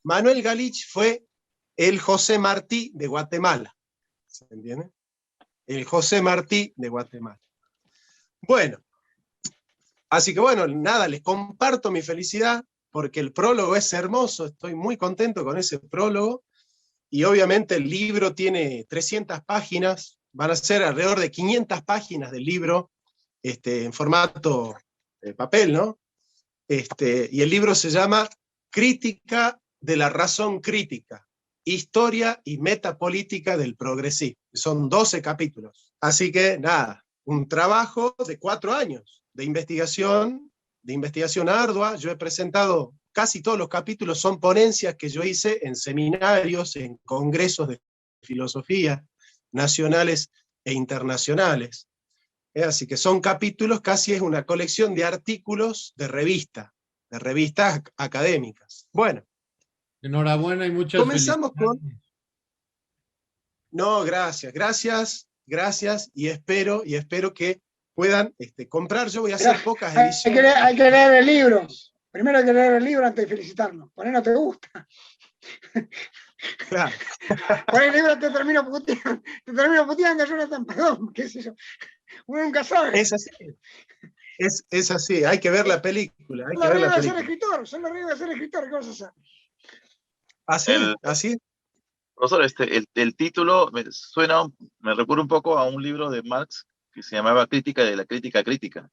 Manuel Galich fue el José Martí de Guatemala. ¿Se entiende? El José Martí de Guatemala. Bueno, así que bueno, nada, les comparto mi felicidad porque el prólogo es hermoso, estoy muy contento con ese prólogo, y obviamente el libro tiene 300 páginas, van a ser alrededor de 500 páginas del libro, en formato papel, ¿no? Y el libro se llama Crítica de la razón crítica, historia y metapolítica del progresismo. Son 12 capítulos. Así que nada, un trabajo de 4 años de investigación ardua. Yo he presentado casi todos los capítulos, son ponencias que yo hice en seminarios, en congresos de filosofía nacionales e internacionales. Así que son capítulos, casi es una colección de artículos de revistas académicas. Bueno. Enhorabuena y muchas comenzamos felicidades. con... No, gracias, y espero que puedan comprar. Yo voy a hacer pocas ediciones. Hay que leer el libro. Primero hay que leer el libro antes de felicitarnos. Por ahí no te gusta. Claro. Por ahí el libro te termino puteando, Jonathan, perdón, qué sé yo. Uno nunca sabe. Es así. Es así, hay que ver la película. Son los riesgos de ser escritor, ¿qué vas a hacer? Así. Profesor, el título me recuerda un poco a un libro de Marx que se llamaba Crítica de la crítica crítica.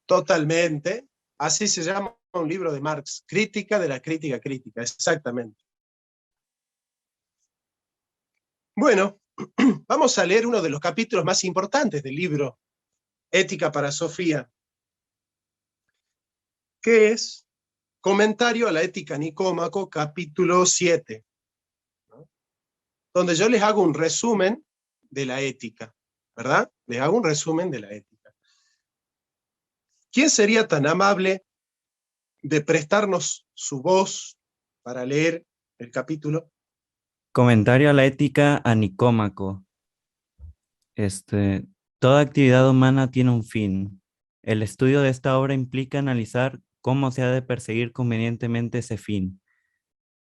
Totalmente. Así se llama un libro de Marx, Crítica de la crítica crítica, exactamente. Bueno, vamos a leer uno de los capítulos más importantes del libro Ética para Sofía, que es Comentario a la Ética Nicómaco, capítulo 7, ¿no? Donde yo les hago un resumen de la ética, ¿verdad? Les hago un resumen de la ética. ¿Quién sería tan amable de prestarnos su voz para leer el capítulo? Comentario a la ética a Nicómaco. Toda actividad humana tiene un fin. El estudio de esta obra implica analizar cómo se ha de perseguir convenientemente ese fin.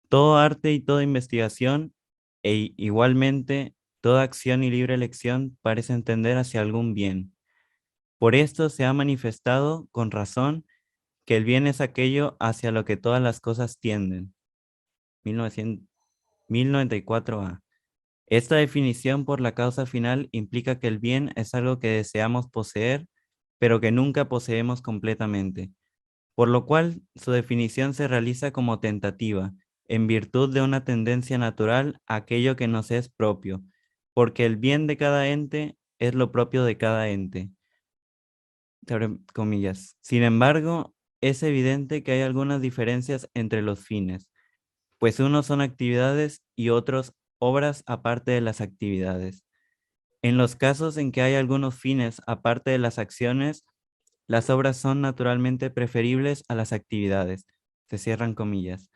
Todo arte y toda investigación, e igualmente toda acción y libre elección parece tender hacia algún bien. Por esto se ha manifestado con razón que el bien es aquello hacia lo que todas las cosas tienden. 1094a. Esta definición por la causa final implica que el bien es algo que deseamos poseer, pero que nunca poseemos completamente, por lo cual su definición se realiza como tentativa, en virtud de una tendencia natural a aquello que nos es propio, porque el bien de cada ente es lo propio de cada ente. Abre comillas. Sin embargo, es evidente que hay algunas diferencias entre los fines, pues unos son actividades y otros obras aparte de las actividades. En los casos en que hay algunos fines aparte de las acciones, las obras son naturalmente preferibles a las actividades. Se cierran comillas.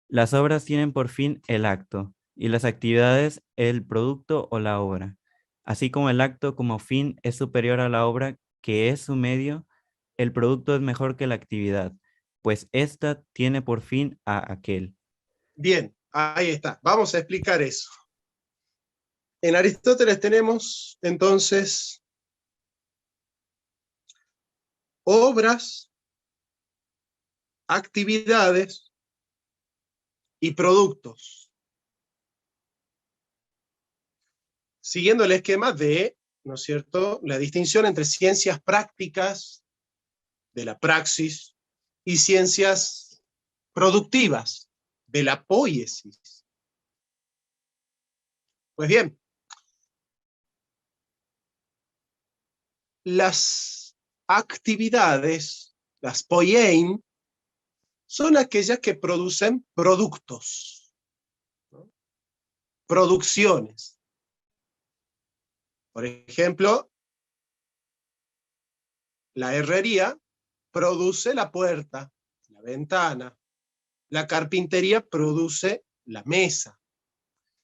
Las obras tienen por fin el acto y las actividades el producto o la obra. Así como el acto como fin es superior a la obra que es su medio, el producto es mejor que la actividad, pues ésta tiene por fin a aquel. Bien, ahí está. Vamos a explicar eso. En Aristóteles tenemos, entonces, obras, actividades y productos. Siguiendo el esquema de, ¿no es cierto?, la distinción entre ciencias prácticas, de la praxis, y ciencias productivas, de la poiesis. Pues bien, las actividades, las poiein, son aquellas que producen productos, ¿no? Producciones. Por ejemplo, la herrería produce la puerta, la ventana. La carpintería produce la mesa.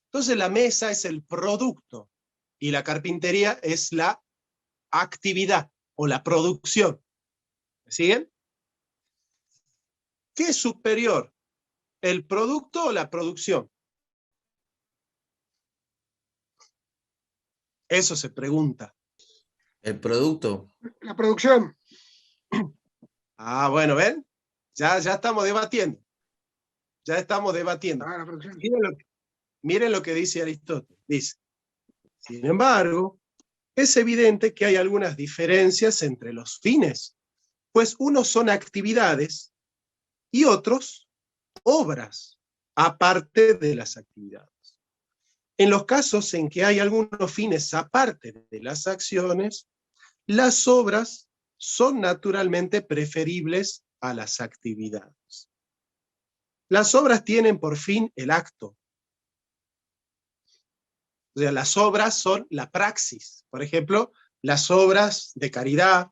Entonces la mesa es el producto y la carpintería es la actividad o la producción. ¿Me siguen? ¿Qué es superior ¿El producto o la producción? Eso se pregunta. El producto. La producción. Ah, bueno, ¿ven? Ya estamos debatiendo. Ya estamos debatiendo. Ah, la producción. Miren lo que dice Aristóteles. Dice, sin embargo, es evidente que hay algunas diferencias entre los fines, pues unos son actividades y otros obras, aparte de las actividades. En los casos en que hay algunos fines aparte de las acciones, las obras son naturalmente preferibles a las actividades. Las obras tienen por fin el acto. O sea, las obras son la praxis. Por ejemplo, las obras de caridad,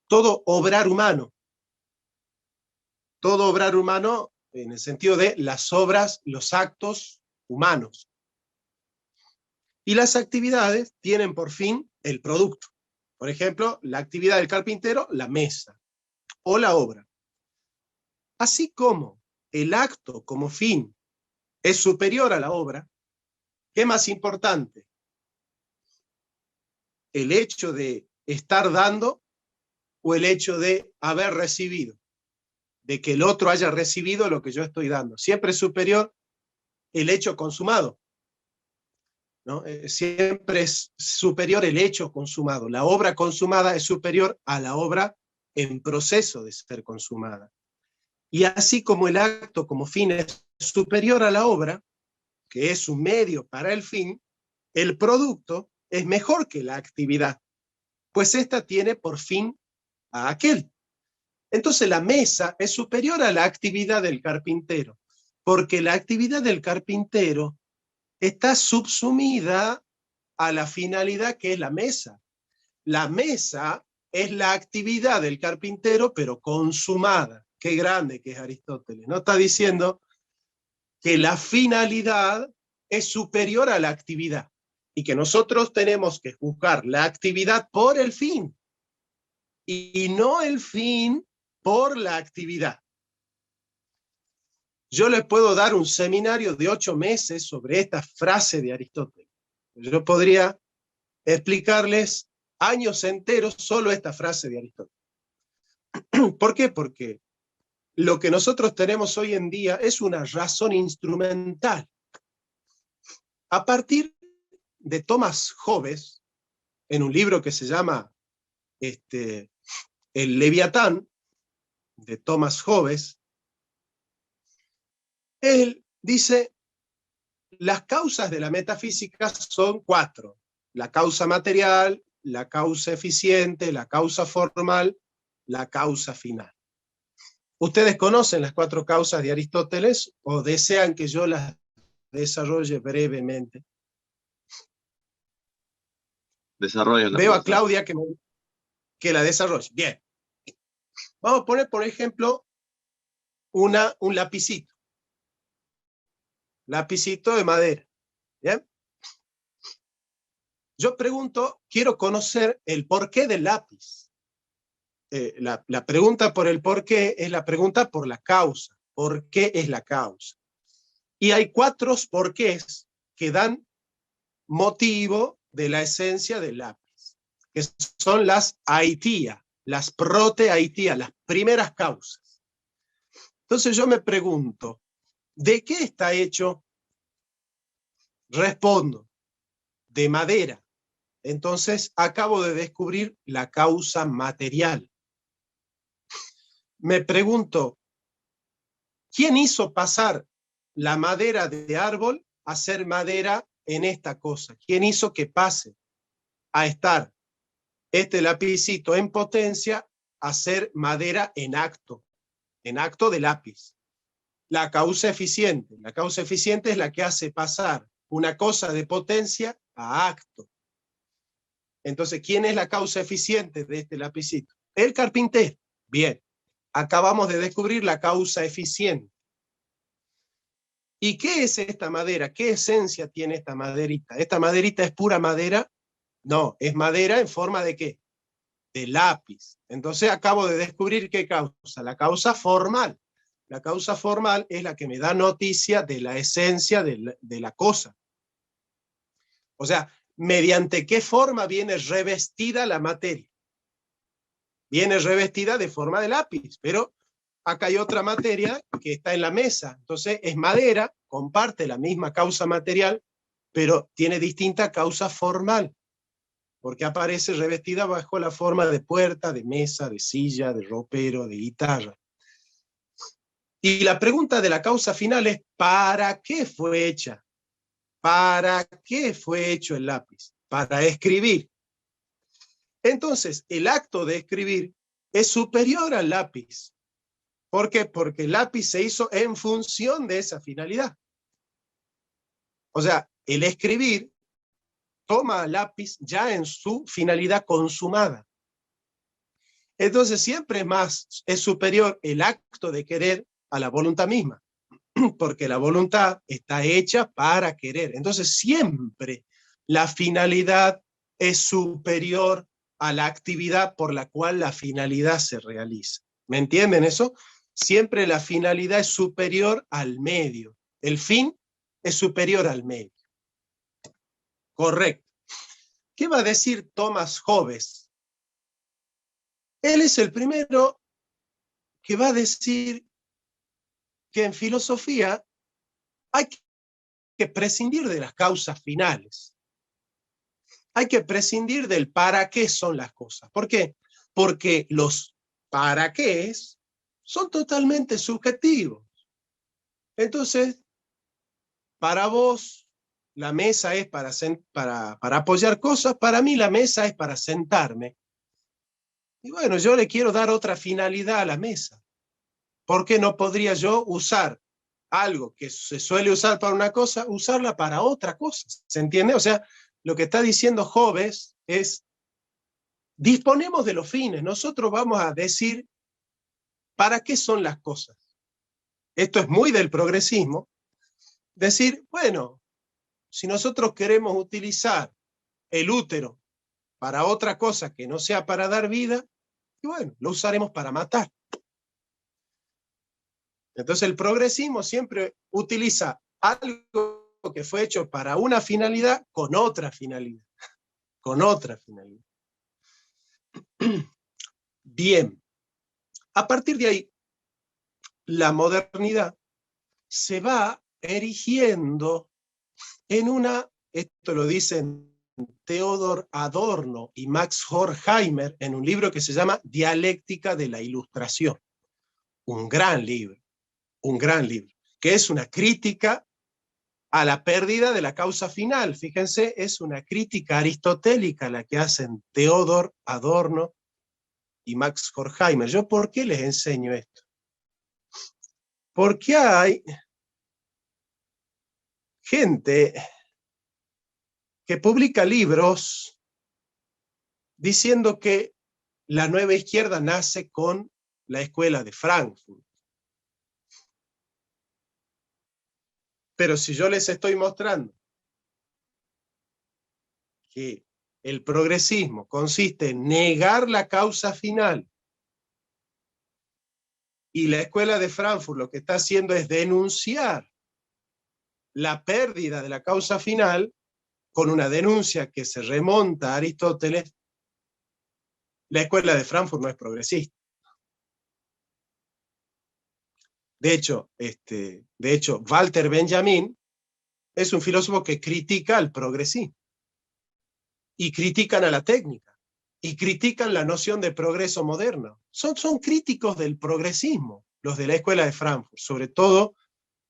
todo obrar humano. Todo obrar humano en el sentido de las obras, los actos humanos. Y las actividades tienen por fin el producto. Por ejemplo, la actividad del carpintero, la mesa o la obra. Así como el acto como fin es superior a la obra, ¿qué más importante? ¿El hecho de estar dando o el hecho de haber recibido? De que el otro haya recibido lo que yo estoy dando. Siempre es superior el hecho consumado, ¿no? Siempre es superior el hecho consumado. La obra consumada es superior a la obra en proceso de ser consumada. Y así como el acto como fin es superior a la obra, que es un medio para el fin, el producto es mejor que la actividad, pues ésta tiene por fin a aquel. Entonces la mesa es superior a la actividad del carpintero, porque la actividad del carpintero está subsumida a la finalidad que es la mesa. La mesa es la actividad del carpintero, pero consumada. Qué grande que es Aristóteles. No está diciendo que la finalidad es superior a la actividad y que nosotros tenemos que juzgar la actividad por el fin y no el fin por la actividad. Yo les puedo dar un seminario de 8 meses sobre esta frase de Aristóteles. Yo podría explicarles años enteros solo esta frase de Aristóteles. ¿Por qué? Porque lo que nosotros tenemos hoy en día es una razón instrumental. A partir de Thomas Hobbes, en un libro que se llama El Leviatán, de Thomas Hobbes, él dice, las causas de la metafísica son 4. La causa material, la causa eficiente, la causa formal, la causa final. ¿Ustedes conocen las 4 causas de Aristóteles o desean que yo las desarrolle brevemente? Desarrolla. Veo a Claudia que la desarrolle. Bien. Vamos a poner, por ejemplo, un lapicito. Lapicito de madera. ¿Bien? Yo pregunto, quiero conocer el porqué del lápiz. La pregunta por el porqué es la pregunta por la causa. ¿Por qué es la causa? Y hay 4 porqués que dan motivo de la esencia del lápiz, que son las aitía, las proteaitía, las primeras causas. Entonces yo me pregunto, ¿de qué está hecho? Respondo, de madera. Entonces acabo de descubrir la causa material. Me pregunto, ¿quién hizo pasar la madera de árbol a ser madera en esta cosa? ¿Quién hizo que pase a estar este lapicito en potencia a ser madera en acto de lápiz? La causa eficiente. La causa eficiente es la que hace pasar una cosa de potencia a acto. Entonces, ¿quién es la causa eficiente de este lapicito? El carpintero. Bien, acabamos de descubrir la causa eficiente. ¿Y qué es esta madera? ¿Qué esencia tiene esta maderita? ¿Esta maderita es pura madera? No, es madera en forma de ¿qué? De lápiz. Entonces acabo de descubrir qué causa, la causa formal. la causa formal es la que me da noticia de la esencia de la cosa. O sea, mediante qué forma viene revestida la materia. Viene revestida de forma de lápiz, pero acá hay otra materia que está en la mesa. Entonces es madera, comparte la misma causa material, pero tiene distinta causa formal, porque aparece revestida bajo la forma de puerta, de mesa, de silla, de ropero, de guitarra. Y la pregunta de la causa final es, ¿para qué fue hecha? ¿Para qué fue hecho el lápiz? Para escribir. Entonces, el acto de escribir es superior al lápiz. ¿Por qué? Porque el lápiz se hizo en función de esa finalidad. O sea, el escribir toma al lápiz ya en su finalidad consumada. Entonces, siempre es superior el acto de querer a la voluntad misma, porque la voluntad está hecha para querer. Entonces, siempre la finalidad es superior a la actividad por la cual la finalidad se realiza. ¿Me entienden eso? Siempre la finalidad es superior al medio. El fin es superior al medio. Correcto. ¿Qué va a decir Thomas Hobbes? Él es el primero que va a decir que en filosofía hay que prescindir de las causas finales. Hay que prescindir del para qué son las cosas. ¿Por qué? Porque los para qué son totalmente subjetivos. Entonces, para vos, la mesa es para apoyar cosas, para mí la mesa es para sentarme. Y bueno, yo le quiero dar otra finalidad a la mesa. ¿Por qué no podría yo usar algo que se suele usar para una cosa, usarla para otra cosa? ¿Se entiende? O sea, lo que está diciendo Hobbes es, disponemos de los fines, nosotros vamos a decir para qué son las cosas. Esto es muy del progresismo. Decir, bueno, si nosotros queremos utilizar el útero para otra cosa que no sea para dar vida, y bueno, lo usaremos para matar. Entonces el progresismo siempre utiliza algo que fue hecho para una finalidad con otra finalidad. Con otra finalidad. Bien. A partir de ahí, la modernidad se va erigiendo en una, esto lo dicen Theodor Adorno y Max Horkheimer en un libro que se llama Dialéctica de la Ilustración. Un gran libro, que es una crítica a la pérdida de la causa final. Fíjense, es una crítica aristotélica la que hacen Theodor Adorno y Max Horkheimer. ¿Yo por qué les enseño esto? Porque hay gente que publica libros diciendo que la nueva izquierda nace con la escuela de Frankfurt. Pero si yo les estoy mostrando que el progresismo consiste en negar la causa final y la escuela de Frankfurt lo que está haciendo es denunciar la pérdida de la causa final con una denuncia que se remonta a Aristóteles, la escuela de Frankfurt no es progresista. De hecho, Walter Benjamin es un filósofo que critica al progresismo, y critican a la técnica, y critican la noción de progreso moderno. Son críticos del progresismo, los de la escuela de Frankfurt, sobre todo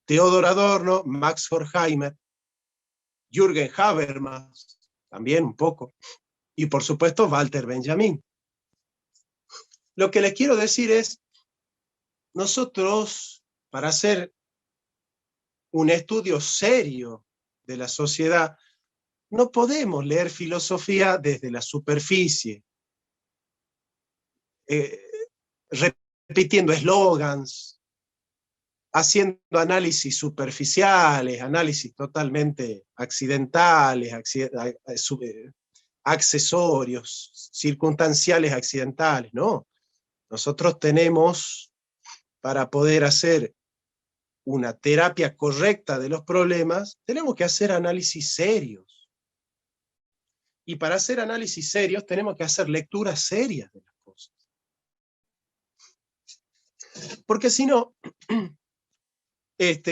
Theodor Adorno, Max Horkheimer, Jürgen Habermas, también un poco, y por supuesto Walter Benjamin. Lo que les quiero decir es, nosotros, para hacer un estudio serio de la sociedad, no podemos leer filosofía desde la superficie, repitiendo eslogans, haciendo análisis superficiales, análisis totalmente accidentales, accesorios, circunstanciales accidentales, ¿no? Nosotros tenemos para poder hacer una terapia correcta de los problemas, tenemos que hacer análisis serios. Y para hacer análisis serios tenemos que hacer lecturas serias de las cosas. Porque si no,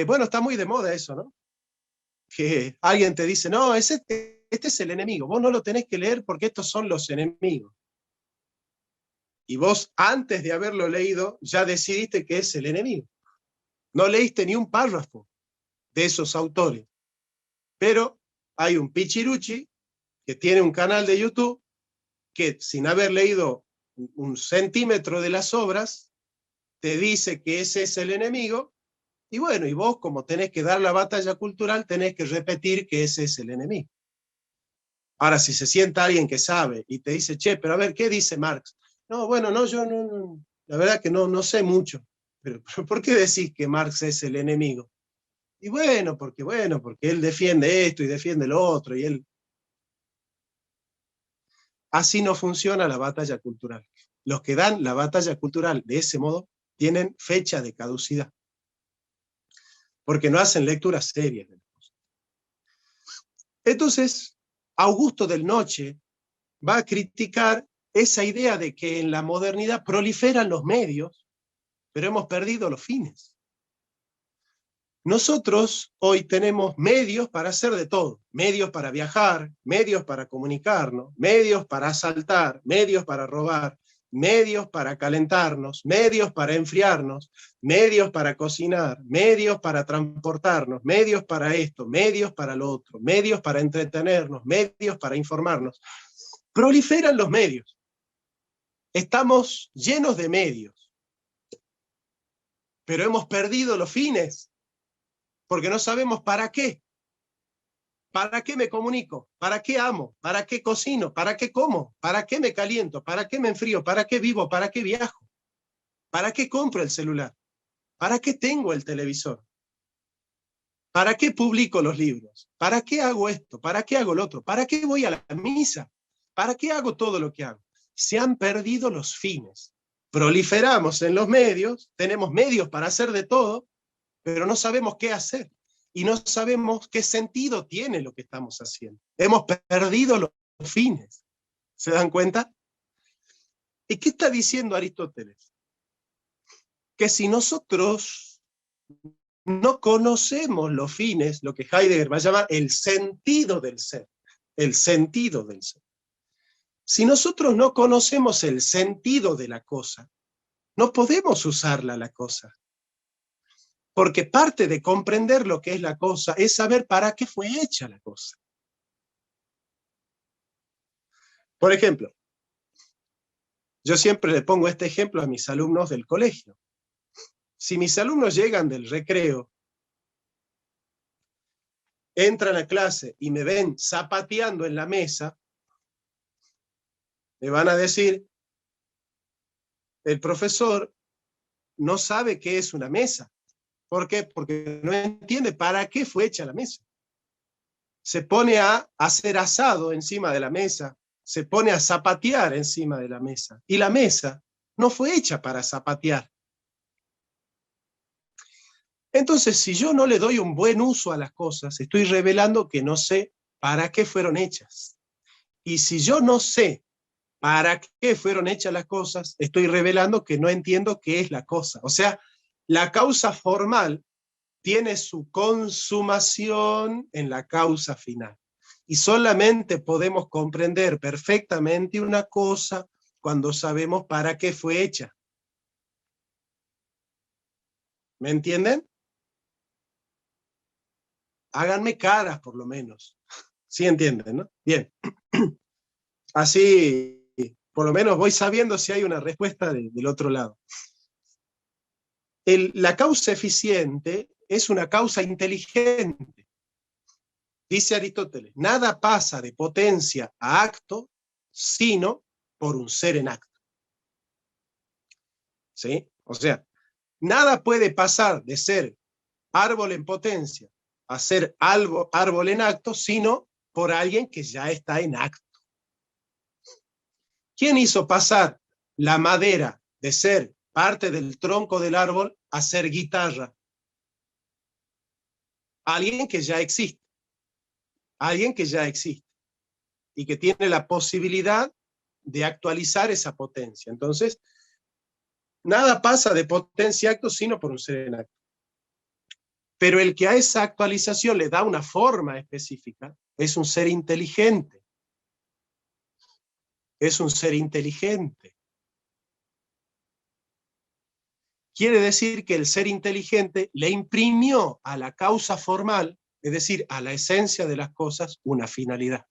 bueno, está muy de moda eso, ¿no? Que alguien te dice, no, este es el enemigo, vos no lo tenés que leer porque estos son los enemigos. Y vos, antes de haberlo leído, ya decidiste que es el enemigo. No leíste ni un párrafo de esos autores. Pero hay un pichiruchi que tiene un canal de YouTube que, sin haber leído un centímetro de las obras, te dice que ese es el enemigo. Y bueno, y vos, como tenés que dar la batalla cultural, tenés que repetir que ese es el enemigo. Ahora, si se sienta alguien que sabe y te dice, che, pero a ver, ¿qué dice Marx? No, bueno, no, yo no, la verdad que no sé mucho. Pero ¿por qué decís que Marx es el enemigo? Y bueno, porque él defiende esto y defiende lo otro, y él... Así no funciona la batalla cultural. Los que dan la batalla cultural de ese modo tienen fecha de caducidad, porque no hacen lecturas serias de las cosas. Entonces, Augusto del Noche va a criticar esa idea de que en la modernidad proliferan los medios, pero hemos perdido los fines. Nosotros hoy tenemos medios para hacer de todo, medios para viajar, medios para comunicarnos, medios para asaltar, medios para robar, medios para calentarnos, medios para enfriarnos, medios para cocinar, medios para transportarnos, medios para esto, medios para lo otro, medios para entretenernos, medios para informarnos. Proliferan los medios. Estamos llenos de medios, pero hemos perdido los fines, porque no sabemos para qué. ¿Para qué me comunico? ¿Para qué amo? ¿Para qué cocino? ¿Para qué como? ¿Para qué me caliento? ¿Para qué me enfrío? ¿Para qué vivo? ¿Para qué viajo? ¿Para qué compro el celular? ¿Para qué tengo el televisor? ¿Para qué publico los libros? ¿Para qué hago esto? ¿Para qué hago lo otro? ¿Para qué voy a la misa? ¿Para qué hago todo lo que hago? Se han perdido los fines. Proliferamos en los medios, tenemos medios para hacer de todo, pero no sabemos qué hacer. Y no sabemos qué sentido tiene lo que estamos haciendo. Hemos perdido los fines. ¿Se dan cuenta? ¿Y qué está diciendo Aristóteles? Que si nosotros no conocemos los fines, lo que Heidegger va a llamar el sentido del ser, el sentido del ser. Si nosotros no conocemos el sentido de la cosa, no podemos usarla la cosa. Porque parte de comprender lo que es la cosa es saber para qué fue hecha la cosa. Por ejemplo, yo siempre le pongo este ejemplo a mis alumnos del colegio. Si mis alumnos llegan del recreo, entran a clase y me ven zapateando en la mesa, me van a decir, el profesor no sabe qué es una mesa. ¿Por qué? Porque no entiende para qué fue hecha la mesa. Se pone a hacer asado encima de la mesa, se pone a zapatear encima de la mesa. Y la mesa no fue hecha para zapatear. Entonces, si yo no le doy un buen uso a las cosas, estoy revelando que no sé para qué fueron hechas. Y si yo no sé para qué fueron hechas las cosas, estoy revelando que no entiendo qué es la cosa. O sea, la causa formal tiene su consumación en la causa final. Y solamente podemos comprender perfectamente una cosa cuando sabemos para qué fue hecha. ¿Me entienden? Háganme caras, por lo menos. ¿Sí entienden, no? Bien. Así, por lo menos voy sabiendo si hay una respuesta del otro lado. La causa eficiente es una causa inteligente. Dice Aristóteles, nada pasa de potencia a acto, sino por un ser en acto. ¿Sí? O sea, nada puede pasar de ser árbol en potencia a ser árbol en acto, sino por alguien que ya está en acto. ¿Quién hizo pasar la madera de ser parte del tronco del árbol hacer guitarra? Alguien que ya existe. Alguien que ya existe. Y que tiene la posibilidad de actualizar esa potencia. Entonces, nada pasa de potencia a acto sino por un ser en acto. Pero el que a esa actualización le da una forma específica es un ser inteligente. Es un ser inteligente. Quiere decir que el ser inteligente le imprimió a la causa formal, es decir, a la esencia de las cosas, una finalidad.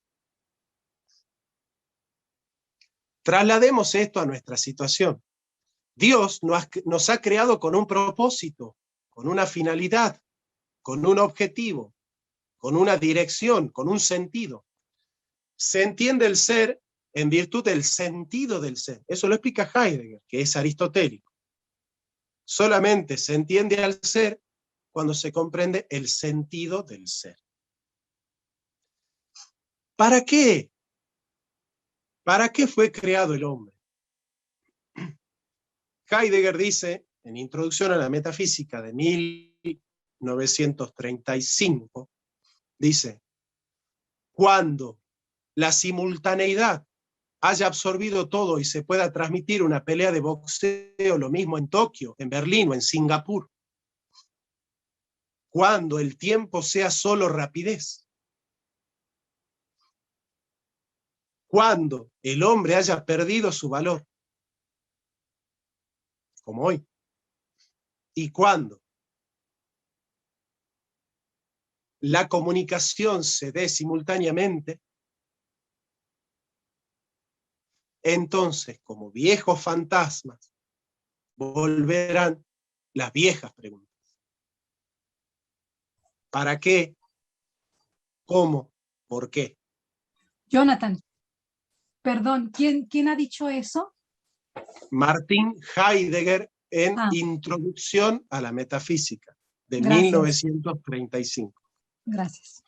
Traslademos esto a nuestra situación. Dios nos ha creado con un propósito, con una finalidad, con un objetivo, con una dirección, con un sentido. Se entiende el ser en virtud del sentido del ser. Eso lo explica Heidegger, que es aristotélico. Solamente se entiende al ser cuando se comprende el sentido del ser. ¿Para qué? ¿Para qué fue creado el hombre? Heidegger dice, en Introducción a la Metafísica de 1935, dice, cuando la simultaneidad haya absorbido todo y se pueda transmitir una pelea de boxeo, lo mismo en Tokio, en Berlín o en Singapur, cuando el tiempo sea solo rapidez, cuando el hombre haya perdido su valor, como hoy, y cuando la comunicación se dé simultáneamente, entonces, como viejos fantasmas, volverán las viejas preguntas. ¿Para qué? ¿Cómo? ¿Por qué? Jonathan, perdón, ¿quién ha dicho eso? Martin Heidegger en Ah. Introducción a la Metafísica, de Gracias. 1935. Gracias.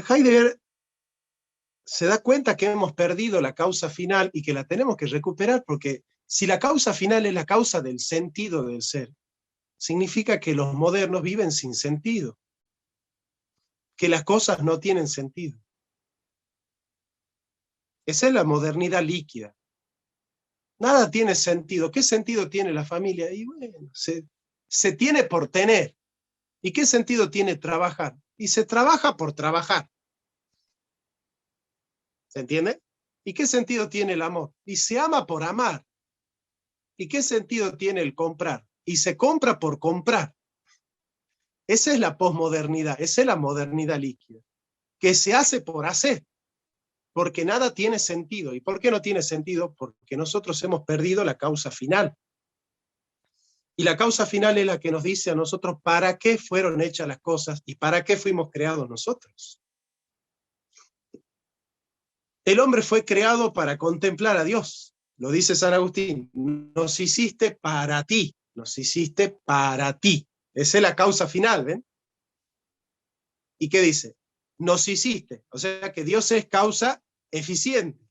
Heidegger se da cuenta que hemos perdido la causa final y que la tenemos que recuperar, porque si la causa final es la causa del sentido del ser, significa que los modernos viven sin sentido, que las cosas no tienen sentido. Esa es la modernidad líquida. Nada tiene sentido. ¿Qué sentido tiene la familia? Y bueno, se tiene por tener. ¿Y qué sentido tiene trabajar? Y se trabaja por trabajar. ¿Se entiende? ¿Y qué sentido tiene el amor? Y se ama por amar. ¿Y qué sentido tiene el comprar? Y se compra por comprar. Esa es la posmodernidad, esa es la modernidad líquida, que se hace por hacer, porque nada tiene sentido. ¿Y por qué no tiene sentido? Porque nosotros hemos perdido la causa final. Y la causa final es la que nos dice a nosotros para qué fueron hechas las cosas y para qué fuimos creados nosotros. El hombre fue creado para contemplar a Dios. Lo dice San Agustín, nos hiciste para ti, nos hiciste para ti. Esa es la causa final, ¿ven? ¿Y qué dice? Nos hiciste, o sea que Dios es causa eficiente.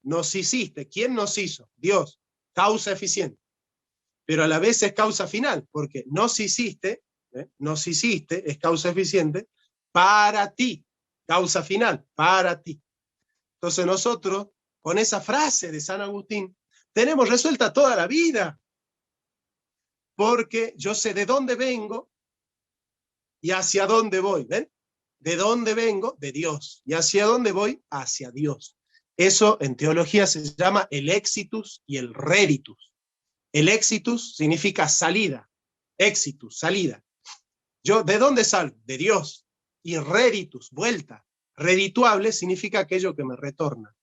Nos hiciste, ¿quién nos hizo? Dios, causa eficiente. Pero a la vez es causa final, porque nos hiciste, es causa eficiente, para ti, causa final, para ti. Entonces nosotros, con esa frase de San Agustín, tenemos resuelta toda la vida, porque yo sé de dónde vengo y hacia dónde voy, ¿ven? ¿De dónde vengo? De Dios. ¿Y hacia dónde voy? Hacia Dios. Eso en teología se llama el exitus y el reditus. El exitus significa salida, exitus, salida. Yo, ¿de dónde salgo? De Dios. Y reditus, vuelta. Redituable significa aquello que me retorna.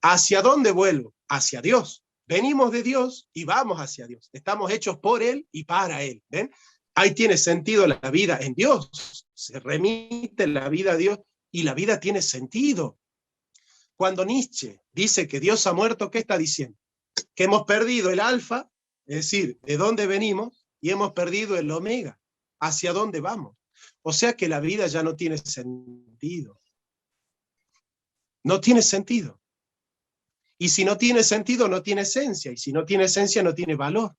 ¿Hacia dónde vuelvo? Hacia Dios. Venimos de Dios y vamos hacia Dios. Estamos hechos por Él y para Él. ¿Ven? Ahí tiene sentido la vida en Dios. Se remite la vida a Dios y la vida tiene sentido. Cuando Nietzsche dice que Dios ha muerto, ¿qué está diciendo? Que hemos perdido el alfa, es decir, de dónde venimos, y hemos perdido el omega, hacia dónde vamos. O sea que la vida ya no tiene sentido. No tiene sentido. Y si no tiene sentido, no tiene esencia. Y si no tiene esencia, no tiene valor.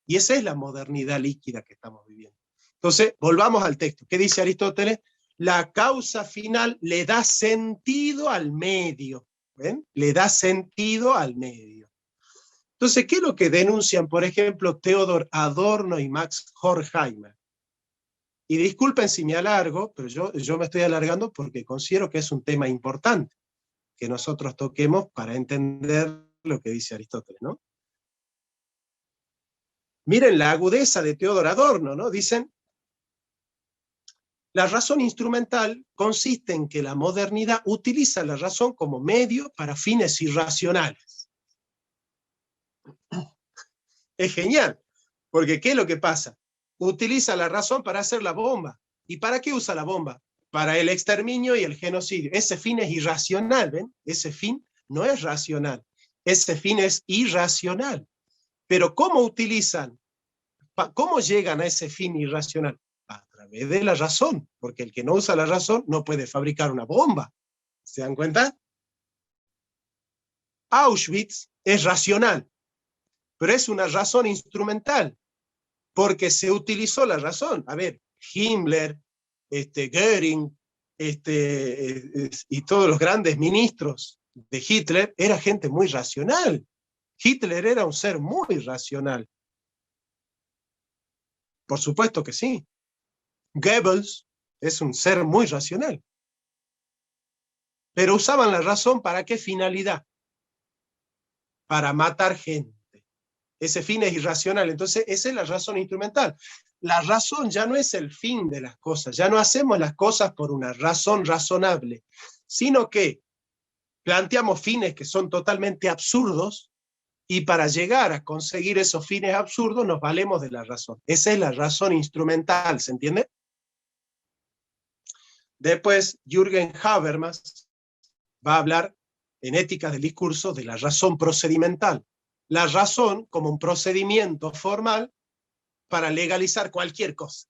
Y esa es la modernidad líquida que estamos viviendo. Entonces, volvamos al texto. ¿Qué dice Aristóteles? La causa final le da sentido al medio. ¿Ven? Le da sentido al medio. Entonces, ¿qué es lo que denuncian, por ejemplo, Theodor Adorno y Max Horkheimer? Y disculpen si me alargo, pero yo me estoy alargando porque considero que es un tema importante que nosotros toquemos para entender lo que dice Aristóteles, ¿no? Miren la agudeza de Theodor Adorno, ¿no? Dicen, la razón instrumental consiste en que la modernidad utiliza la razón como medio para fines irracionales. Es genial, porque ¿qué es lo que pasa? Utiliza la razón para hacer la bomba. ¿Y para qué usa la bomba? Para el exterminio y el genocidio. Ese fin es irracional, ¿ven? Ese fin no es racional. Ese fin es irracional. Pero ¿cómo utilizan? ¿Cómo llegan a ese fin irracional? A través de la razón, porque el que no usa la razón no puede fabricar una bomba. ¿Se dan cuenta? Auschwitz es racional, pero es una razón instrumental, porque se utilizó la razón. A ver, Himmler, Göring, y todos los grandes ministros de Hitler, era gente muy racional. Hitler era un ser muy racional. Por supuesto que sí. Goebbels es un ser muy racional. Pero usaban la razón ¿para qué finalidad? Para matar gente. Ese fin es irracional, entonces esa es la razón instrumental. La razón ya no es el fin de las cosas, ya no hacemos las cosas por una razón razonable, sino que planteamos fines que son totalmente absurdos y para llegar a conseguir esos fines absurdos nos valemos de la razón. Esa es la razón instrumental, ¿se entiende? Después, Jürgen Habermas va a hablar en Ética del Discurso de la razón procedimental. La razón como un procedimiento formal para legalizar cualquier cosa.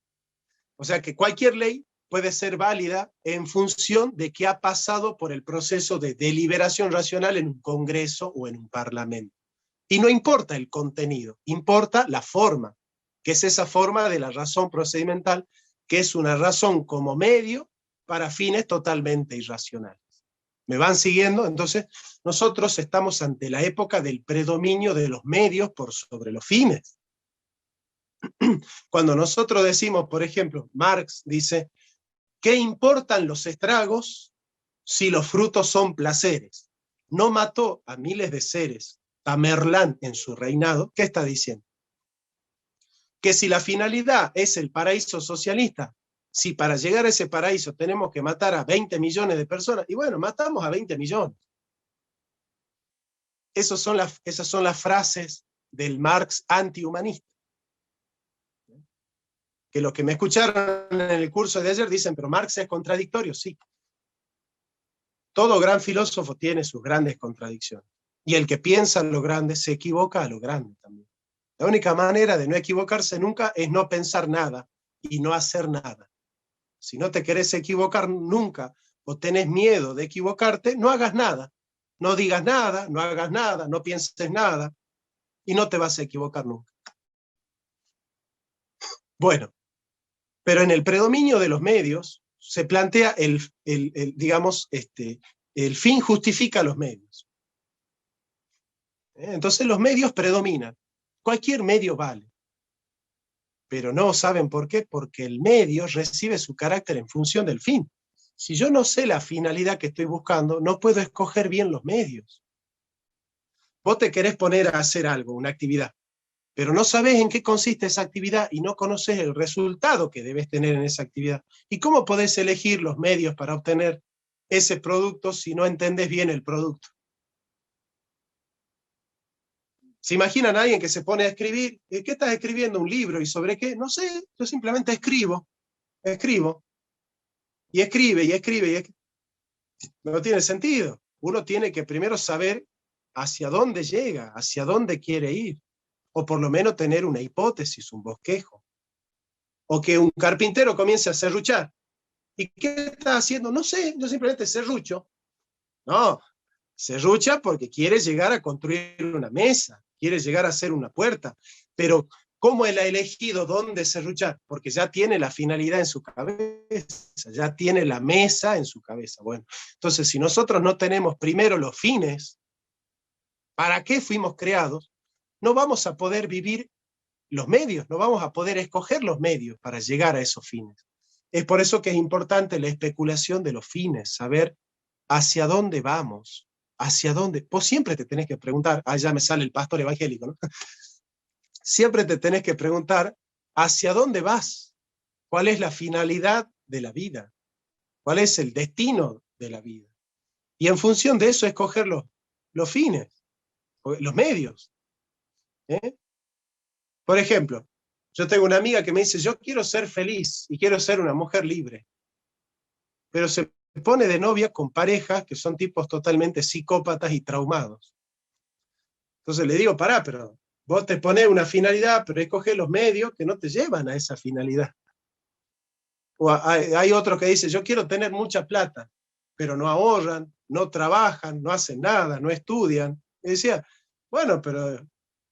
O sea que cualquier ley puede ser válida en función de que ha pasado por el proceso de deliberación racional en un congreso o en un parlamento. Y no importa el contenido, importa la forma, que es esa forma de la razón procedimental, que es una razón como medio para fines totalmente irracionales. ¿Me van siguiendo? Entonces, nosotros estamos ante la época del predominio de los medios por sobre los fines. Cuando nosotros decimos, por ejemplo, Marx dice, ¿qué importan los estragos si los frutos son placeres? No mató a miles de seres Tamerlán en su reinado. ¿Qué está diciendo? Que si la finalidad es el paraíso socialista, si para llegar a ese paraíso tenemos que matar a 20 millones de personas, y bueno, matamos a 20 millones. Esas son las frases del Marx antihumanista. Que los que me escucharon en el curso de ayer dicen, pero Marx es contradictorio, sí. Todo gran filósofo tiene sus grandes contradicciones. Y el que piensa en lo grande se equivoca a lo grande también. La única manera de no equivocarse nunca es no pensar nada y no hacer nada. Si no te querés equivocar nunca o tenés miedo de equivocarte, no hagas nada. No digas nada, no hagas nada, no pienses nada y no te vas a equivocar nunca. Bueno, pero en el predominio de los medios se plantea digamos, el fin justifica los medios. Entonces los medios predominan. Cualquier medio vale. Pero no saben por qué, porque el medio recibe su carácter en función del fin. Si yo no sé la finalidad que estoy buscando, no puedo escoger bien los medios. Vos te querés poner a hacer algo, una actividad, pero no sabés en qué consiste esa actividad y no conoces el resultado que debes tener en esa actividad. ¿Y cómo podés elegir los medios para obtener ese producto si no entendés bien el producto? ¿Se imaginan a alguien que se pone a escribir? ¿Qué estás escribiendo? ¿Un libro? ¿Y sobre qué? No sé, yo simplemente escribo. Y escribe, y escribe, y escribe. No tiene sentido. Uno tiene que primero saber hacia dónde llega, hacia dónde quiere ir. O por lo menos tener una hipótesis, un bosquejo. O que un carpintero comience a serruchar. ¿Y qué está haciendo? No sé, yo simplemente serrucho. No, Serrucha porque quiere llegar a construir una mesa, quiere llegar a hacer una puerta, pero ¿cómo él ha elegido dónde serruchar? Porque ya tiene la finalidad en su cabeza, ya tiene la mesa en su cabeza. Bueno, entonces si nosotros no tenemos primero los fines, ¿para qué fuimos creados? No vamos a poder vivir los medios, no vamos a poder escoger los medios para llegar a esos fines. Es por eso que es importante la especulación de los fines, saber hacia dónde vamos, hacia dónde. Vos siempre te tenés que preguntar, ya me sale el pastor evangélico, ¿no? Siempre te tenés que preguntar hacia dónde vas, cuál es la finalidad de la vida, cuál es el destino de la vida. Y en función de eso escoger los fines, los medios. Por ejemplo, yo tengo una amiga que me dice, yo quiero ser feliz y quiero ser una mujer libre, pero se pone de novia con parejas que son tipos totalmente psicópatas y traumados. Entonces le digo, pará, pero vos te pones una finalidad, pero escoges los medios que no te llevan a esa finalidad. O hay otros que dicen, yo quiero tener mucha plata, pero no ahorran, no trabajan, no hacen nada, no estudian. Y decía, bueno, pero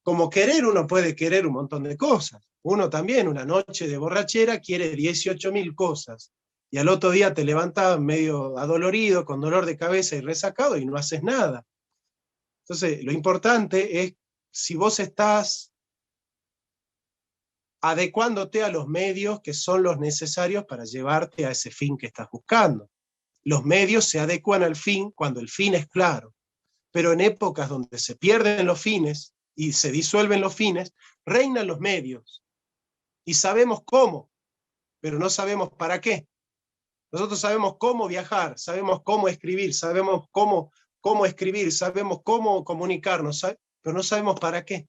como querer uno puede querer un montón de cosas. Uno también, una noche de borrachera, quiere 18.000 cosas. Y al otro día te levantas medio adolorido, con dolor de cabeza y resacado, y no haces nada. Entonces, lo importante es si vos estás adecuándote a los medios que son los necesarios para llevarte a ese fin que estás buscando. Los medios se adecuan al fin cuando el fin es claro, pero en épocas donde se pierden los fines y se disuelven los fines, reinan los medios. Y sabemos cómo, pero no sabemos para qué. Nosotros sabemos cómo viajar, sabemos cómo escribir, sabemos cómo escribir, sabemos cómo comunicarnos, pero no sabemos para qué.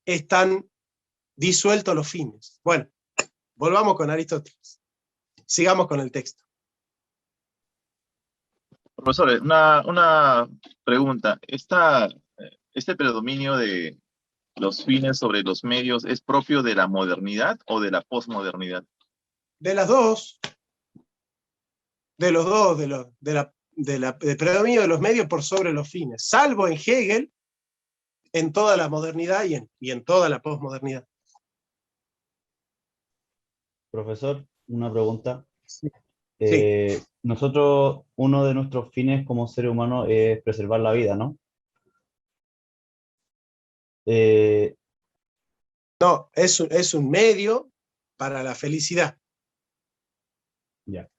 Están disueltos los fines. Bueno, volvamos con Aristóteles. Sigamos con el texto. Profesor, una pregunta. ¿Este predominio de los fines sobre los medios es propio de la modernidad o de la posmodernidad? De las dos. De los dos, del predominio de los medios por sobre los fines, salvo en Hegel, en toda la modernidad y en toda la posmodernidad. Profesor, una pregunta. Sí. Nosotros, uno de nuestros fines como ser humano es preservar la vida, ¿no? No, es un medio para la felicidad. Ya.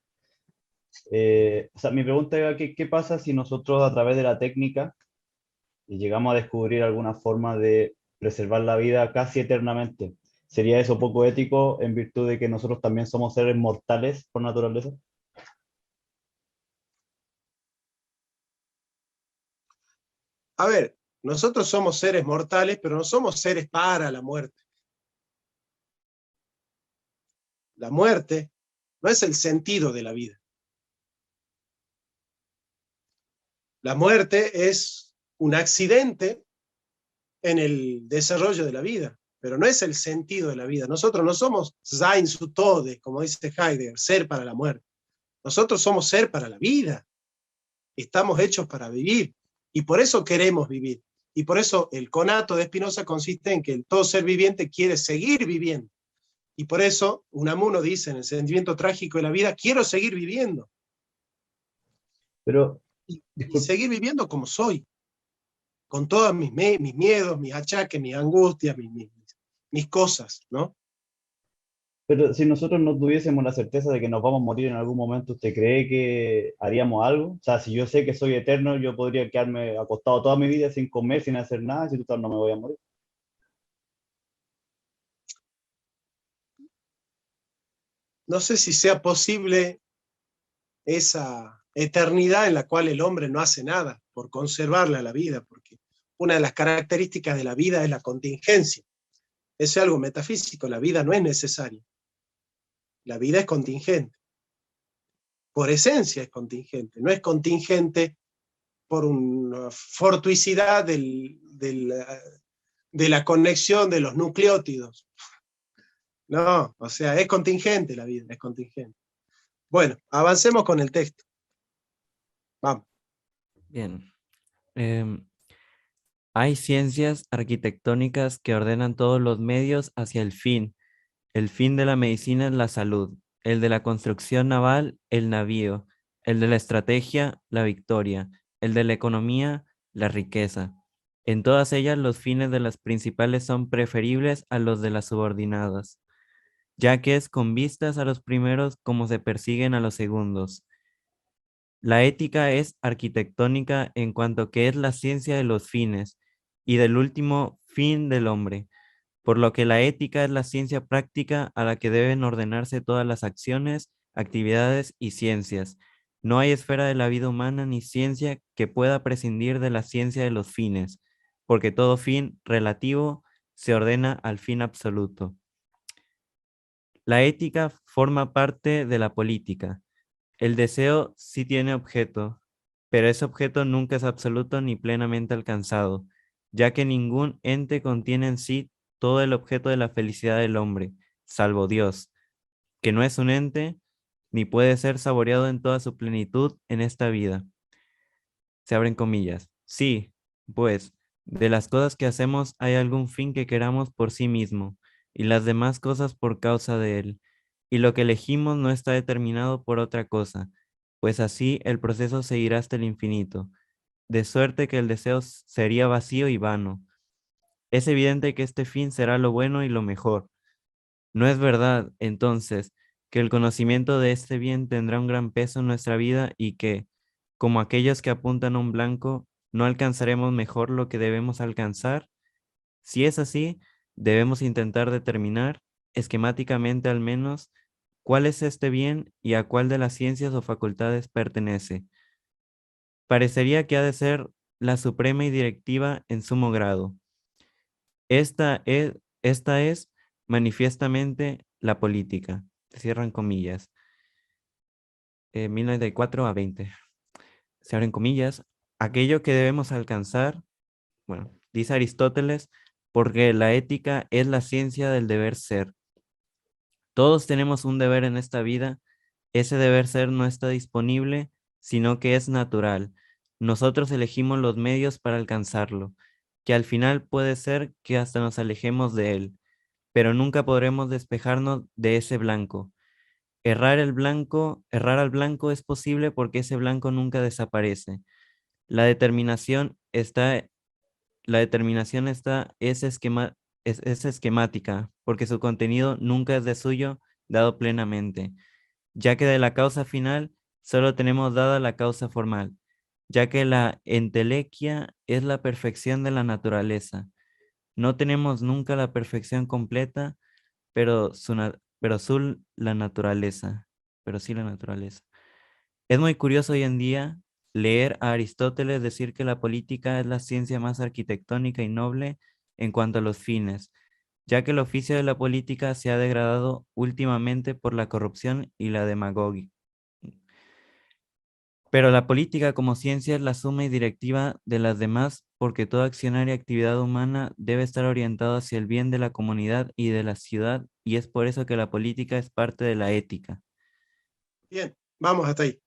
O sea, mi pregunta era, ¿qué pasa si nosotros a través de la técnica llegamos a descubrir alguna forma de preservar la vida casi eternamente? ¿Sería eso poco ético en virtud de que nosotros también somos seres mortales por naturaleza? A ver, nosotros somos seres mortales, pero no somos seres para la muerte. La muerte no es el sentido de la vida. La muerte es un accidente en el desarrollo de la vida, pero no es el sentido de la vida. Nosotros no somos Sein zu Tode, como dice Heidegger, ser para la muerte. Nosotros somos ser para la vida. Estamos hechos para vivir, y por eso queremos vivir. Y por eso el conato de Spinoza consiste en que todo ser viviente quiere seguir viviendo. Y por eso Unamuno dice en el sentimiento trágico de la vida, quiero seguir viviendo. Pero, y seguir viviendo como soy, con todos mis miedos, mis achaques, mis angustias, mis cosas, ¿no? pero si nosotros no tuviésemos la certeza de que nos vamos a morir en algún momento, ¿usted cree que haríamos algo? O sea, si yo sé que soy eterno, yo podría quedarme acostado toda mi vida sin comer, sin hacer nada, si total no me voy a morir. No sé si sea posible esa eternidad en la cual el hombre no hace nada por conservarle a la vida, porque una de las características de la vida es la contingencia. Eso es algo metafísico, la vida no es necesaria. La vida es contingente. Por esencia es contingente. No es contingente por una fortuicidad de la conexión de los nucleótidos. No, o sea, es contingente la vida, es contingente. Bueno, avancemos con el texto. Vamos. Bien. Hay ciencias arquitectónicas que ordenan todos los medios hacia el fin. El fin de la medicina es la salud, el de la construcción naval, el navío, el de la estrategia, la victoria, el de la economía, la riqueza. En todas ellas los fines de las principales son preferibles a los de las subordinadas, ya que es con vistas a los primeros como se persiguen a los segundos. La ética es arquitectónica en cuanto que es la ciencia de los fines y del último fin del hombre, por lo que la ética es la ciencia práctica a la que deben ordenarse todas las acciones, actividades y ciencias. No hay esfera de la vida humana ni ciencia que pueda prescindir de la ciencia de los fines, porque todo fin relativo se ordena al fin absoluto. La ética forma parte de la política. El deseo sí tiene objeto, pero ese objeto nunca es absoluto ni plenamente alcanzado, ya que ningún ente contiene en sí todo el objeto de la felicidad del hombre, salvo Dios, que no es un ente ni puede ser saboreado en toda su plenitud en esta vida. Se abren comillas. Sí, pues, de las cosas que hacemos hay algún fin que queramos por sí mismo, y las demás cosas por causa de él. Y lo que elegimos no está determinado por otra cosa, pues así el proceso seguirá hasta el infinito, de suerte que el deseo sería vacío y vano. Es evidente que este fin será lo bueno y lo mejor. No es verdad, entonces, que el conocimiento de este bien tendrá un gran peso en nuestra vida y que, como aquellos que apuntan a un blanco, no alcanzaremos mejor lo que debemos alcanzar. Si es así, debemos intentar determinar, esquemáticamente al menos, cuál es este bien y a cuál de las ciencias o facultades pertenece. Parecería que ha de ser la suprema y directiva en sumo grado. Esta es manifiestamente la política. Cierran comillas. 1094 a 20. Se abren comillas. Aquello que debemos alcanzar, bueno, dice Aristóteles, porque la ética es la ciencia del deber ser. Todos tenemos un deber en esta vida. Ese deber ser no está disponible, sino que es natural. Nosotros elegimos los medios para alcanzarlo, que al final puede ser que hasta nos alejemos de él, pero nunca podremos despejarnos de ese blanco. Errar al blanco es posible porque ese blanco nunca desaparece. La determinación está, es esquemática, porque su contenido nunca es de suyo dado plenamente, ya que de la causa final solo tenemos dada la causa formal, ya que la entelequia es la perfección de la naturaleza. No tenemos nunca la perfección completa, la naturaleza, pero sí la naturaleza. Es muy curioso hoy en día leer a Aristóteles decir que la política es la ciencia más arquitectónica y noble en cuanto a los fines, ya que el oficio de la política se ha degradado últimamente por la corrupción y la demagogia. Pero la política como ciencia es la suma y directiva de las demás porque toda accionar y actividad humana debe estar orientada hacia el bien de la comunidad y de la ciudad, y es por eso que la política es parte de la ética. Bien, vamos hasta ahí.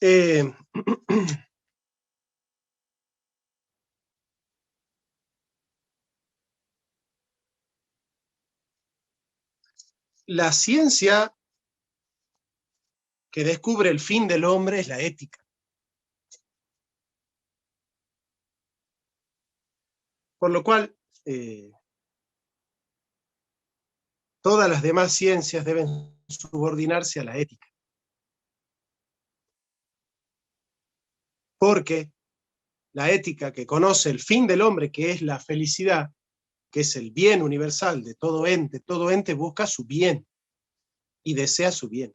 Eh, la ciencia que descubre el fin del hombre es la ética. Por lo cual, todas las demás ciencias deben subordinarse a la ética. Porque la ética que conoce el fin del hombre, que es la felicidad, que es el bien universal de todo ente busca su bien y desea su bien.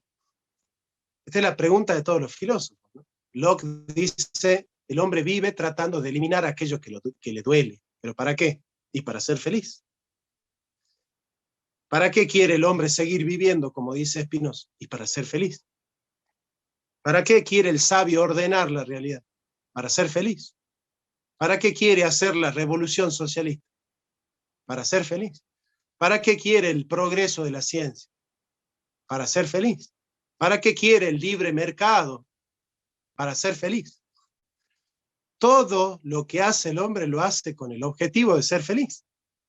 Esta es la pregunta de todos los filósofos, ¿no? Locke dice, el hombre vive tratando de eliminar aquello que le duele. ¿Pero para qué? Y para ser feliz. ¿Para qué quiere el hombre seguir viviendo, como dice Spinoza? Y para ser feliz. ¿Para qué quiere el sabio ordenar la realidad? Para ser feliz. ¿Para qué quiere hacer la revolución socialista? Para ser feliz. ¿Para qué quiere el progreso de la ciencia? Para ser feliz. ¿Para qué quiere el libre mercado? para ser feliz. Todo lo que hace el hombre lo hace con el objetivo de ser feliz.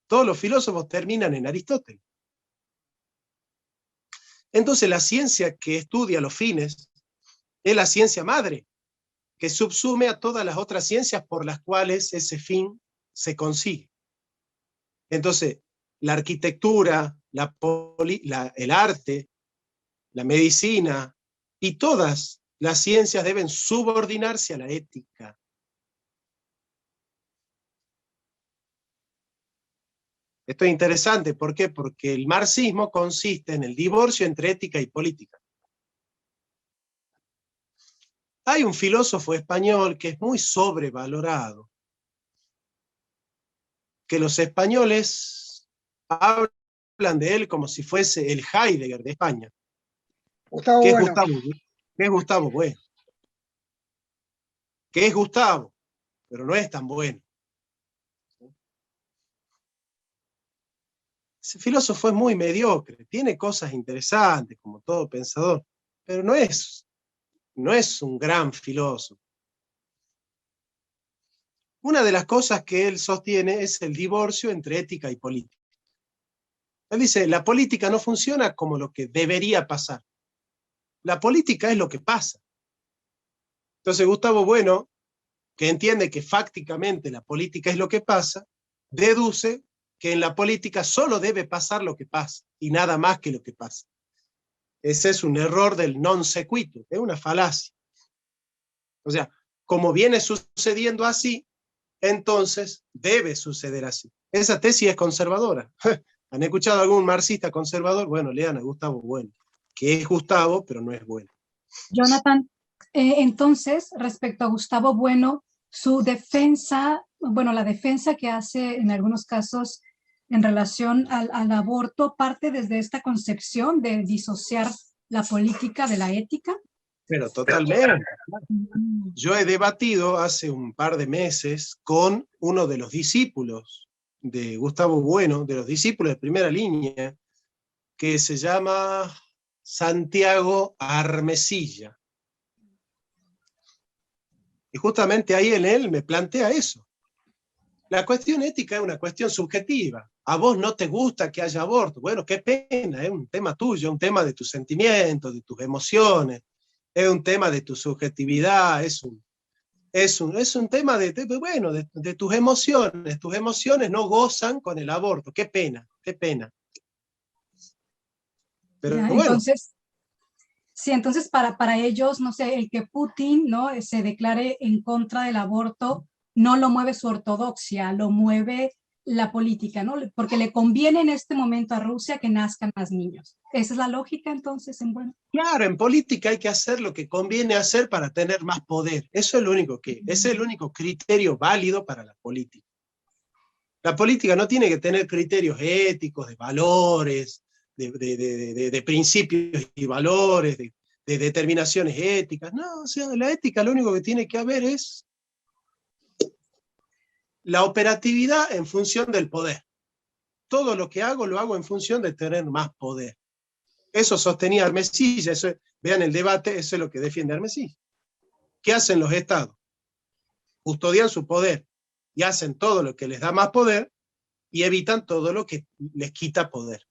Todos los filósofos terminan en Aristóteles. Entonces la ciencia que estudia los fines es la ciencia madre, que subsume a todas las otras ciencias por las cuales ese fin se consigue. Entonces, la arquitectura, el arte, la medicina y todas las ciencias deben subordinarse a la ética. Esto es interesante, ¿por qué? Porque el marxismo consiste en el divorcio entre ética y política. Hay un filósofo español que es muy sobrevalorado, que los españoles hablan de él como si fuese el Heidegger de España, Gustavo que es Bueno. Gustavo Bueno, que es Gustavo, pero no es tan bueno. Ese filósofo es muy mediocre, tiene cosas interesantes, como todo pensador, pero no es un gran filósofo. Una de las cosas que él sostiene es el divorcio entre ética y política. Él dice, la política no funciona como lo que debería pasar. La política es lo que pasa. Entonces Gustavo Bueno, que entiende que fácticamente la política es lo que pasa, deduce que en la política solo debe pasar lo que pasa, y nada más que lo que pasa. Ese es un error del non sequitur, es una falacia. O sea, como viene sucediendo así, entonces debe suceder así. Esa tesis es conservadora. ¿Han escuchado a algún marxista conservador? Bueno, lean a Gustavo Bueno, que es Gustavo, pero no es bueno. Jonathan, entonces, respecto a Gustavo Bueno, su defensa, bueno, la defensa que hace en algunos casos en relación al aborto, parte desde esta concepción de disociar la política de la ética. Pero totalmente. Yo he debatido hace un par de meses con uno de los discípulos de Gustavo Bueno, de los discípulos de primera línea, que se llama Santiago Armesilla. Y justamente ahí en él me plantea eso. La cuestión ética es una cuestión subjetiva. A vos no te gusta que haya aborto. Bueno, qué pena, es un tema tuyo, un tema de tus sentimientos, de tus emociones, es un tema de tu subjetividad, es un tema de tus emociones. Tus emociones no gozan con el aborto. Qué pena, qué pena. Pero Ya, bueno. entonces, sí, entonces para ellos, no sé, el que Putin, ¿no?, se declare en contra del aborto, no lo mueve su ortodoxia, lo mueve la política, ¿no? Porque le conviene en este momento a Rusia que nazcan más niños. Esa es la lógica, entonces, en bueno. Claro, en política hay que hacer lo que conviene hacer para tener más poder. Eso es lo único es el único criterio válido para la política. La política no tiene que tener criterios éticos, de valores, de principios y valores, de determinaciones éticas. No, o sea, la ética lo único que tiene que haber es la operatividad en función del poder. Todo lo que hago, lo hago en función de tener más poder. Eso sostenía Armesilla, vean el debate, eso es lo que defiende Armesilla. ¿Qué hacen los estados? Custodian su poder y hacen todo lo que les da más poder y evitan todo lo que les quita poder.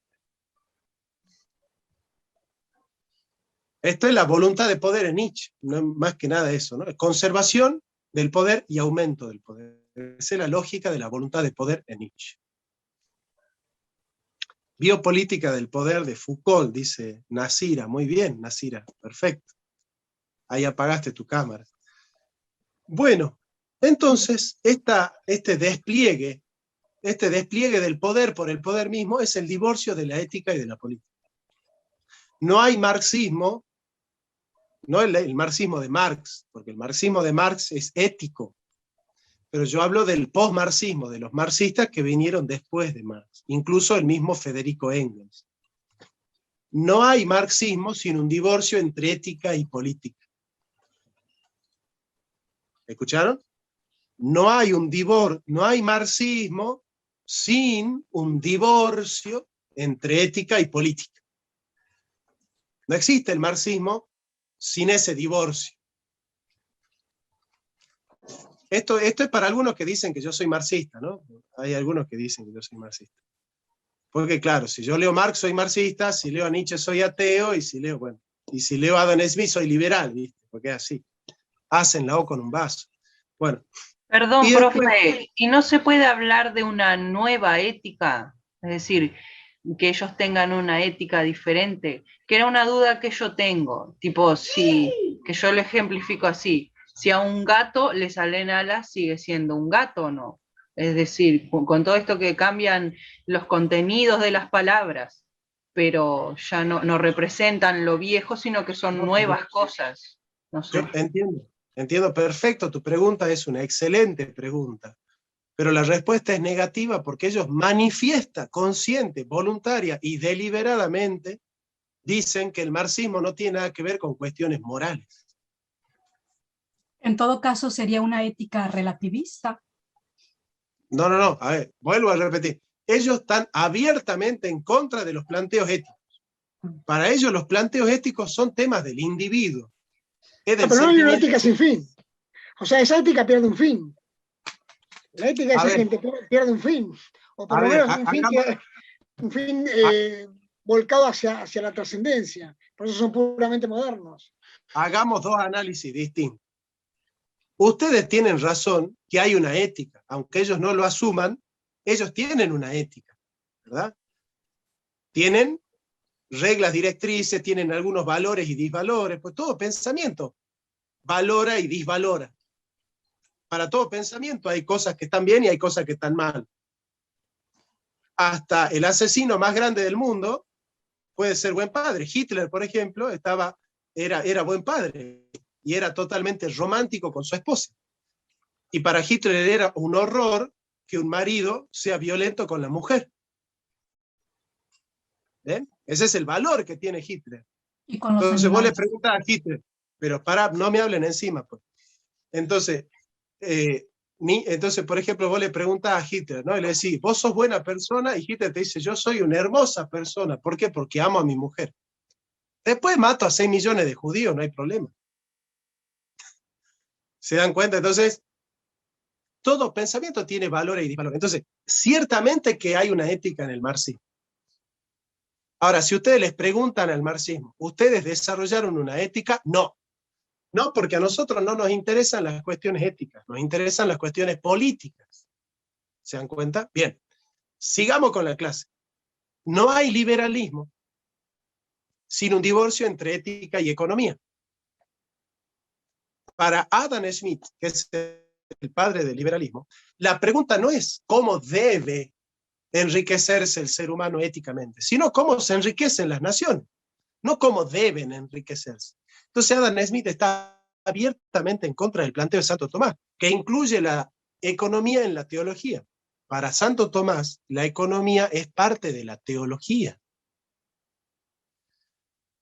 Esto es la voluntad de poder en Nietzsche, no es más que nada eso, ¿no? Conservación del poder y aumento del poder. Esa es la lógica de la voluntad de poder en Nietzsche. Biopolítica del poder de Foucault, dice Nasira. Muy bien, Nasira, perfecto. Ahí apagaste tu cámara. Bueno, entonces, este despliegue del poder por el poder mismo es el divorcio de la ética y de la política. No hay marxismo, no el marxismo de Marx, porque el marxismo de Marx es ético, pero yo hablo del postmarxismo, de los marxistas que vinieron después de Marx, incluso el mismo Federico Engels. No hay marxismo sin un divorcio entre ética y política. ¿Escucharon? No hay marxismo sin un divorcio entre ética y política. No existe el marxismo sin ese divorcio. esto es para algunos que dicen que yo soy marxista, ¿no? Hay algunos que dicen que yo soy marxista. Porque claro, si yo leo Marx soy marxista, si leo a Nietzsche soy ateo, y si leo a Adam Smith soy liberal, ¿viste? Porque es así. Hacen la O con un vaso. Bueno. Perdón, Y después, profe, ¿y no se puede hablar de una nueva ética? Es decir, que ellos tengan una ética diferente, que era una duda que yo tengo, tipo, que yo lo ejemplifico así, si a un gato le salen alas, ¿sigue siendo un gato o no? Es decir, con todo esto que cambian los contenidos de las palabras, pero ya no representan lo viejo, sino que son nuevas cosas. No sé. yo entiendo perfecto, tu pregunta es una excelente pregunta, pero la respuesta es negativa porque ellos manifiestan, consciente, voluntaria y deliberadamente, dicen que el marxismo no tiene nada que ver con cuestiones morales. En todo caso, sería una ética relativista. No, a ver, vuelvo a repetir. Ellos están abiertamente en contra de los planteos éticos. Para ellos los planteos éticos son temas del individuo. Pero no hay una ética sin fin. O sea, esa ética pierde un fin. La ética de esa gente pierde un fin. O por lo menos un fin volcado hacia la trascendencia. Por eso son puramente modernos. Hagamos dos análisis distintos. Ustedes tienen razón que hay una ética. Aunque ellos no lo asuman, ellos tienen una ética, ¿verdad? Tienen reglas directrices, tienen algunos valores y disvalores, pues todo pensamiento valora y disvalora. Para todo pensamiento hay cosas que están bien y hay cosas que están mal. Hasta el asesino más grande del mundo puede ser buen padre. Hitler, por ejemplo, era buen padre y era totalmente romántico con su esposa. Y para Hitler era un horror que un marido sea violento con la mujer. ¿Ven? Ese es el valor que tiene Hitler. Entonces vos le preguntás a Hitler, pero no me hablen encima, pues. Entonces, por ejemplo, vos le preguntás a Hitler, ¿no? Y le decís, vos sos buena persona, y Hitler te dice, yo soy una hermosa persona. ¿Por qué? Porque amo a mi mujer. Después mato a 6 millones de judíos, no hay problema. ¿Se dan cuenta? Entonces, todo pensamiento tiene valores y disvalores. Entonces, ciertamente que hay una ética en el marxismo. Ahora, si ustedes les preguntan al marxismo, ¿ustedes desarrollaron una ética? No. No, porque a nosotros no nos interesan las cuestiones éticas, nos interesan las cuestiones políticas. ¿Se dan cuenta? Bien, sigamos con la clase. No hay liberalismo sin un divorcio entre ética y economía. Para Adam Smith, que es el padre del liberalismo, la pregunta no es cómo debe enriquecerse el ser humano éticamente, sino cómo se enriquecen las naciones, no cómo deben enriquecerse. Entonces Adam Smith está abiertamente en contra del planteo de Santo Tomás, que incluye la economía en la teología. Para Santo Tomás, la economía es parte de la teología.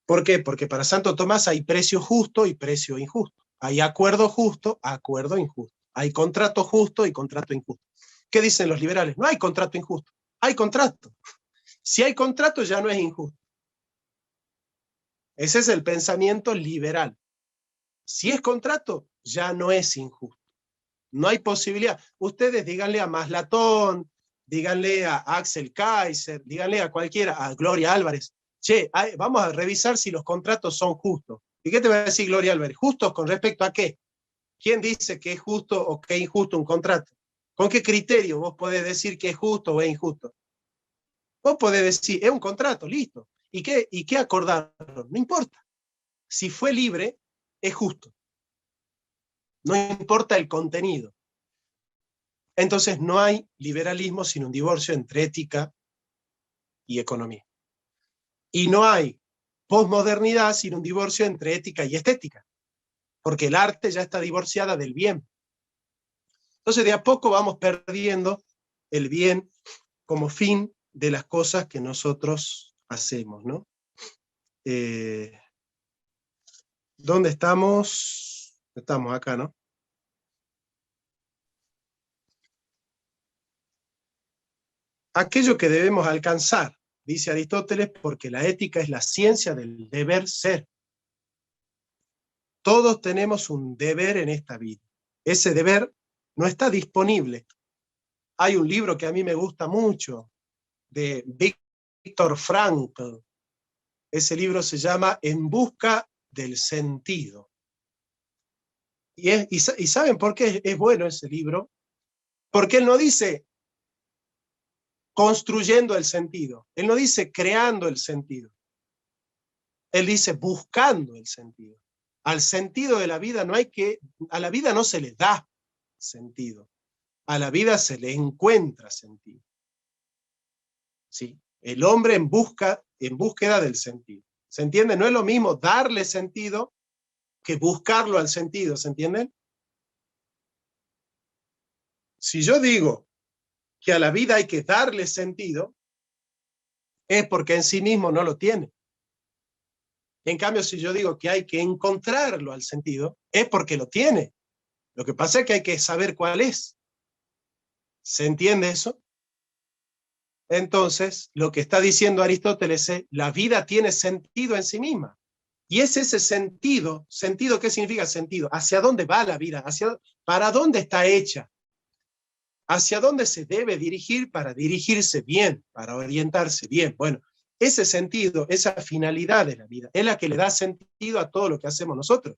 ¿Por qué? Porque para Santo Tomás hay precio justo y precio injusto. Hay acuerdo justo, acuerdo injusto. Hay contrato justo y contrato injusto. ¿Qué dicen los liberales? No hay contrato injusto, hay contrato. Si hay contrato ya no es injusto. Ese es el pensamiento liberal. Si es contrato, ya no es injusto. No hay posibilidad. Ustedes díganle a Maslatón, díganle a Axel Kaiser, díganle a cualquiera, a Gloria Álvarez, che, vamos a revisar si los contratos son justos. ¿Y qué te va a decir Gloria Álvarez? ¿Justos con respecto a qué? ¿Quién dice que es justo o que es injusto un contrato? ¿Con qué criterio vos podés decir que es justo o es injusto? Vos podés decir, es un contrato, listo. ¿Y qué acordaron? No importa. Si fue libre, es justo. No importa el contenido. Entonces no hay liberalismo sin un divorcio entre ética y economía. Y no hay posmodernidad sin un divorcio entre ética y estética. Porque el arte ya está divorciada del bien. Entonces de a poco vamos perdiendo el bien como fin de las cosas que nosotros hacemos, ¿no? ¿Dónde estamos? Estamos acá, ¿no? Aquello que debemos alcanzar, dice Aristóteles, porque la ética es la ciencia del deber ser. Todos tenemos un deber en esta vida. Ese deber no está disponible. Hay un libro que a mí me gusta mucho, de Viktor Frankl. Ese libro se llama En busca del sentido. ¿Y saben por qué es bueno ese libro? Porque él no dice construyendo el sentido, él no dice creando el sentido, él dice buscando el sentido. Al sentido de la vida a la vida no se le da sentido, a la vida se le encuentra sentido. ¿Sí? El hombre en búsqueda del sentido. ¿Se entiende? No es lo mismo darle sentido que buscarlo al sentido, ¿se entienden? Si yo digo que a la vida hay que darle sentido, es porque en sí mismo no lo tiene. En cambio, si yo digo que hay que encontrarlo al sentido, es porque lo tiene. Lo que pasa es que hay que saber cuál es. ¿Se entiende eso? Entonces, lo que está diciendo Aristóteles es, la vida tiene sentido en sí misma. Y es ese sentido, ¿qué significa sentido? ¿Hacia dónde va la vida? ¿Para dónde está hecha? ¿Hacia dónde se debe dirigir para dirigirse bien, para orientarse bien? Bueno, ese sentido, esa finalidad de la vida, es la que le da sentido a todo lo que hacemos nosotros.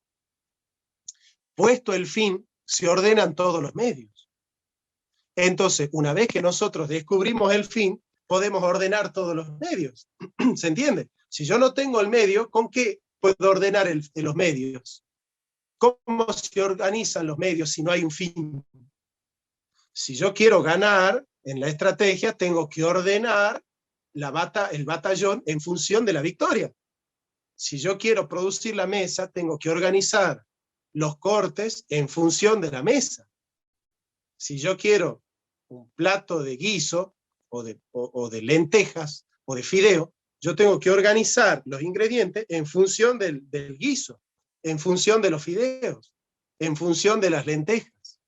Puesto el fin, se ordenan todos los medios. Entonces, una vez que nosotros descubrimos el fin, podemos ordenar todos los medios. ¿Se entiende? Si yo no tengo el medio, ¿con qué puedo ordenar los medios? ¿Cómo se organizan los medios si no hay un fin? Si yo quiero ganar en la estrategia, tengo que ordenar el batallón en función de la victoria. Si yo quiero producir la mesa, tengo que organizar los cortes en función de la mesa. Si yo quiero un plato de guiso, o de lentejas, o de fideo, yo tengo que organizar los ingredientes en función del guiso, en función de los fideos, en función de las lentejas.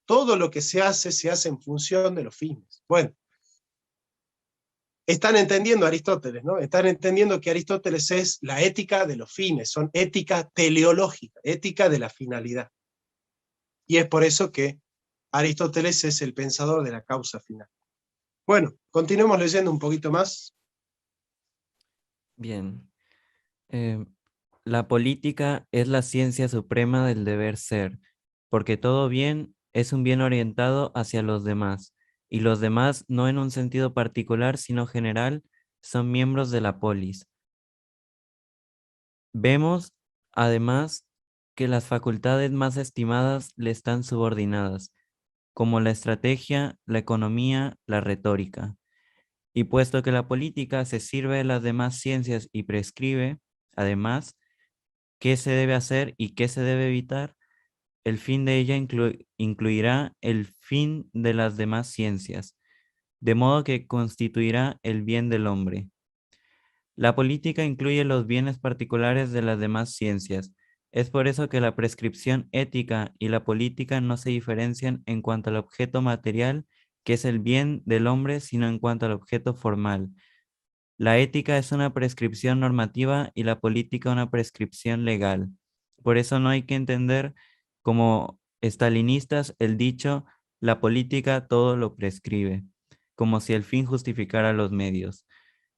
Todo lo que se hace en función de los fines. Bueno, están entendiendo a Aristóteles, ¿no? Están entendiendo que Aristóteles es la ética de los fines, son ética teleológica, ética de la finalidad. Y es por eso que Aristóteles es el pensador de la causa final. Bueno, continuemos leyendo un poquito más. Bien. La política es la ciencia suprema del deber ser, porque todo bien es un bien orientado hacia los demás, y los demás, no en un sentido particular, sino general, son miembros de la polis. Vemos, además, que las facultades más estimadas le están subordinadas, como la estrategia, la economía, la retórica. Y puesto que la política se sirve de las demás ciencias y prescribe, además, qué se debe hacer y qué se debe evitar, el fin de ella incluirá el fin de las demás ciencias, de modo que constituirá el bien del hombre. La política incluye los bienes particulares de las demás ciencias. Es por eso que la prescripción ética y la política no se diferencian en cuanto al objeto material, que es el bien del hombre, sino en cuanto al objeto formal. La ética es una prescripción normativa y la política una prescripción legal. Por eso no hay que entender como estalinistas el dicho, la política todo lo prescribe, como si el fin justificara los medios.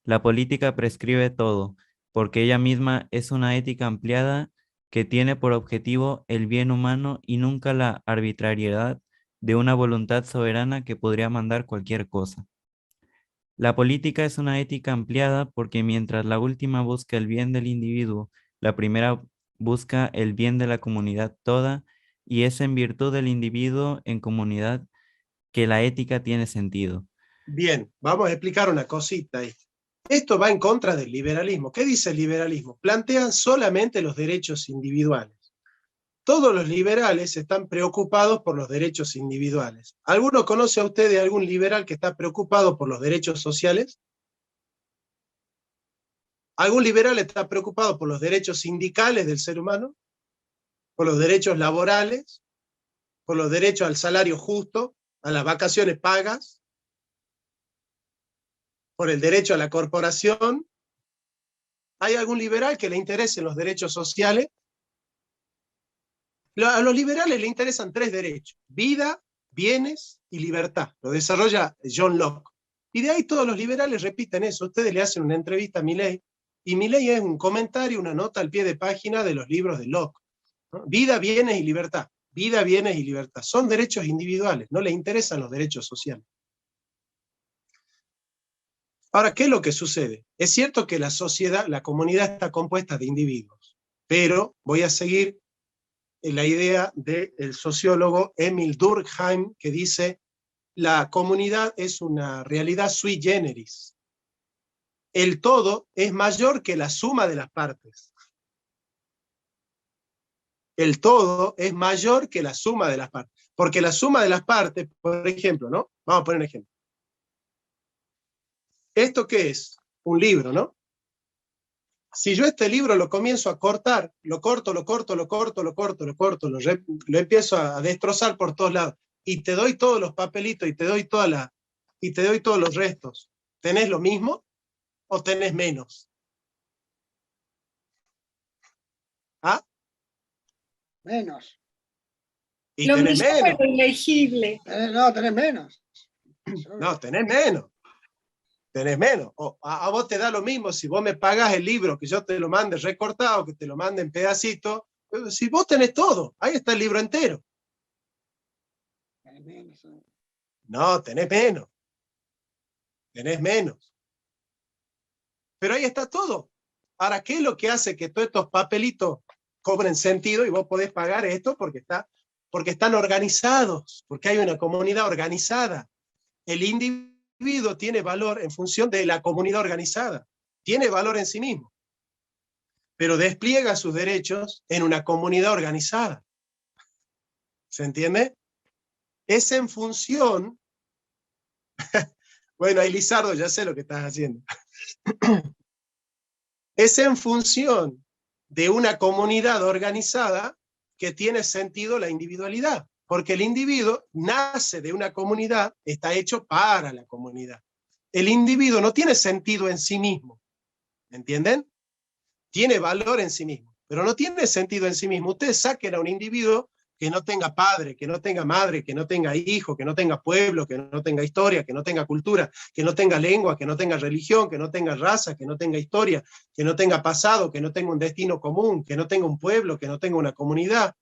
La política prescribe todo, porque ella misma es una ética ampliada que tiene por objetivo el bien humano y nunca la arbitrariedad de una voluntad soberana que podría mandar cualquier cosa. La política es una ética ampliada porque mientras la última busca el bien del individuo, la primera busca el bien de la comunidad toda, y es en virtud del individuo en comunidad que la ética tiene sentido. Bien, vamos a explicar una cosita ahí. Esto va en contra del liberalismo. ¿Qué dice el liberalismo? Plantean solamente los derechos individuales. Todos los liberales están preocupados por los derechos individuales. ¿Alguno conoce a usted de algún liberal que está preocupado por los derechos sociales? ¿Algún liberal está preocupado por los derechos sindicales del ser humano? ¿Por los derechos laborales? ¿Por los derechos al salario justo? ¿A las vacaciones pagas? ¿Por el derecho a la corporación? ¿Hay algún liberal que le interesen los derechos sociales? A los liberales les interesan tres derechos: vida, bienes y libertad. Lo desarrolla John Locke. Y de ahí todos los liberales repiten eso. Ustedes le hacen una entrevista a Milley, y Milley es un comentario, una nota al pie de página de los libros de Locke, ¿no? Vida, bienes y libertad. Vida, bienes y libertad. Son derechos individuales, no les interesan los derechos sociales. Ahora, ¿qué es lo que sucede? Es cierto que la sociedad, la comunidad está compuesta de individuos, pero voy a seguir la idea del sociólogo Emil Durkheim, que dice: la comunidad es una realidad sui generis. El todo es mayor que la suma de las partes. El todo es mayor que la suma de las partes. Porque la suma de las partes, por ejemplo, ¿no? Vamos a poner un ejemplo. ¿Esto qué es? Un libro, ¿no? Si yo este libro lo comienzo a cortar, lo corto, lo empiezo a destrozar por todos lados, y te doy todos los papelitos, y te doy todos los restos, ¿tenés lo mismo o tenés menos? ¿Ah? Menos. Y tenés menos. Ilegible. No, tenés menos. No, tenés menos. Tenés menos. A vos te da lo mismo si vos me pagás el libro, que yo te lo mande recortado, que te lo mande en pedacitos. Si vos tenés todo, ahí está el libro entero. Tenés menos. No, tenés menos. Tenés menos. Pero ahí está todo. Ahora, ¿qué es lo que hace que todos estos papelitos cobren sentido y vos podés pagar esto? Porque están organizados, porque hay una comunidad organizada. El individuo tiene valor en función de la comunidad organizada. Tiene valor en sí mismo. Pero despliega sus derechos en una comunidad organizada. ¿Se entiende? Es en función... Bueno, ahí Lizardo, ya sé lo que estás haciendo. Es en función de una comunidad organizada que tiene sentido la individualidad, porque el individuo nace de una comunidad, está hecho para la comunidad. El individuo no tiene sentido en sí mismo, ¿entienden? Tiene valor en sí mismo, pero no tiene sentido en sí mismo. Ustedes saquen a un individuo que no tenga padre, que no tenga madre, que no tenga hijo, que no tenga pueblo, que no tenga historia, que no tenga cultura, que no tenga lengua, que no tenga religión, que no tenga raza, que no tenga historia, que no tenga pasado, que no tenga un destino común, que no tenga un pueblo, que no tenga una comunidad.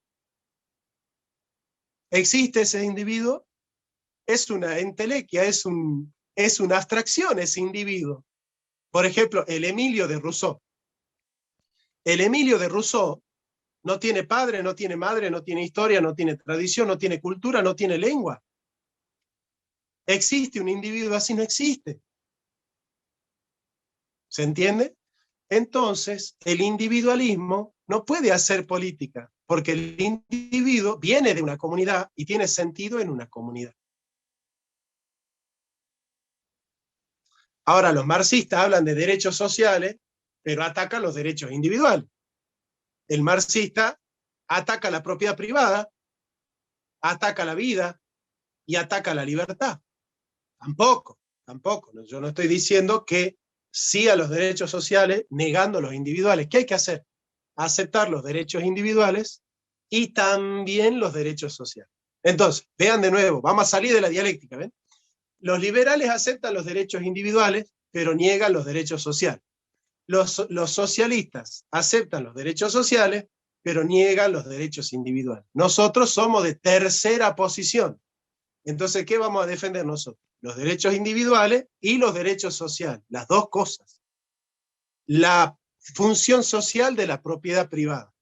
¿Existe ese individuo? Es una entelequia, es una abstracción ese individuo. Por ejemplo, el Emilio de Rousseau. El Emilio de Rousseau no tiene padre, no tiene madre, no tiene historia, no tiene tradición, no tiene cultura, no tiene lengua. ¿Existe un individuo así? No existe. ¿Se entiende? Entonces, el individualismo no puede hacer política, porque el individuo viene de una comunidad y tiene sentido en una comunidad. Ahora, los marxistas hablan de derechos sociales, pero atacan los derechos individuales. El marxista ataca la propiedad privada, ataca la vida y ataca la libertad. Tampoco. Yo no estoy diciendo que sí a los derechos sociales, negando los individuales. ¿Qué hay que hacer? Aceptar los derechos individuales y también los derechos sociales. Entonces, vean de nuevo, vamos a salir de la dialéctica, ¿ven? Los liberales aceptan los derechos individuales, pero niegan los derechos sociales. Los socialistas aceptan los derechos sociales, pero niegan los derechos individuales. Nosotros somos de tercera posición. Entonces, ¿qué vamos a defender nosotros? Los derechos individuales y los derechos sociales, las dos cosas. La función social de la propiedad privada,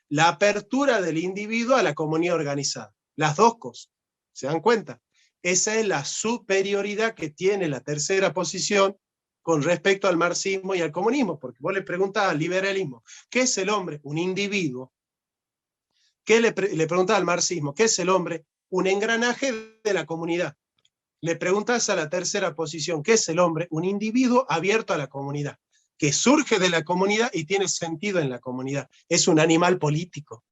la apertura del individuo a la comunidad organizada, las dos cosas. ¿Se dan cuenta? Esa es la superioridad que tiene la tercera posición con respecto al marxismo y al comunismo, porque vos le preguntás al liberalismo, ¿qué es el hombre? Un individuo. ¿Qué le preguntás al marxismo? ¿Qué es el hombre? Un engranaje de la comunidad. Le preguntás a la tercera posición, ¿qué es el hombre? Un individuo abierto a la comunidad, que surge de la comunidad y tiene sentido en la comunidad. Es un animal político,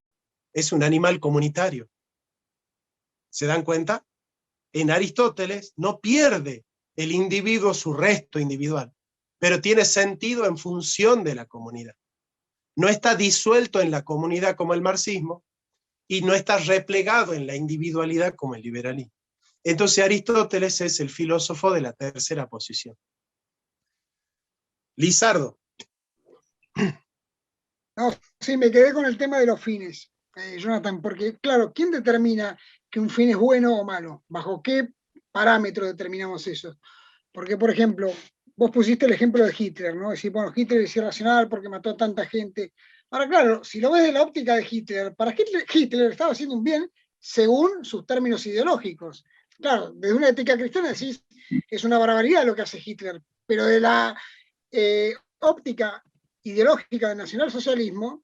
es un animal comunitario. ¿Se dan cuenta? En Aristóteles no pierde el individuo su resto individual, pero tiene sentido en función de la comunidad. No está disuelto en la comunidad como el marxismo, y no está replegado en la individualidad como el liberalismo. Entonces Aristóteles es el filósofo de la tercera posición. Lizardo. No, sí, me quedé con el tema de los fines, Jonathan, porque claro, ¿quién determina que un fin es bueno o malo? ¿Bajo qué parámetro determinamos eso? Porque, por ejemplo, vos pusiste el ejemplo de Hitler, ¿no? Decir, bueno, Hitler es irracional porque mató a tanta gente. Ahora, claro, si lo ves de la óptica de Hitler, para Hitler estaba haciendo un bien según sus términos ideológicos. Claro, desde una ética cristiana decís, es una barbaridad lo que hace Hitler, pero de la óptica ideológica del nacionalsocialismo,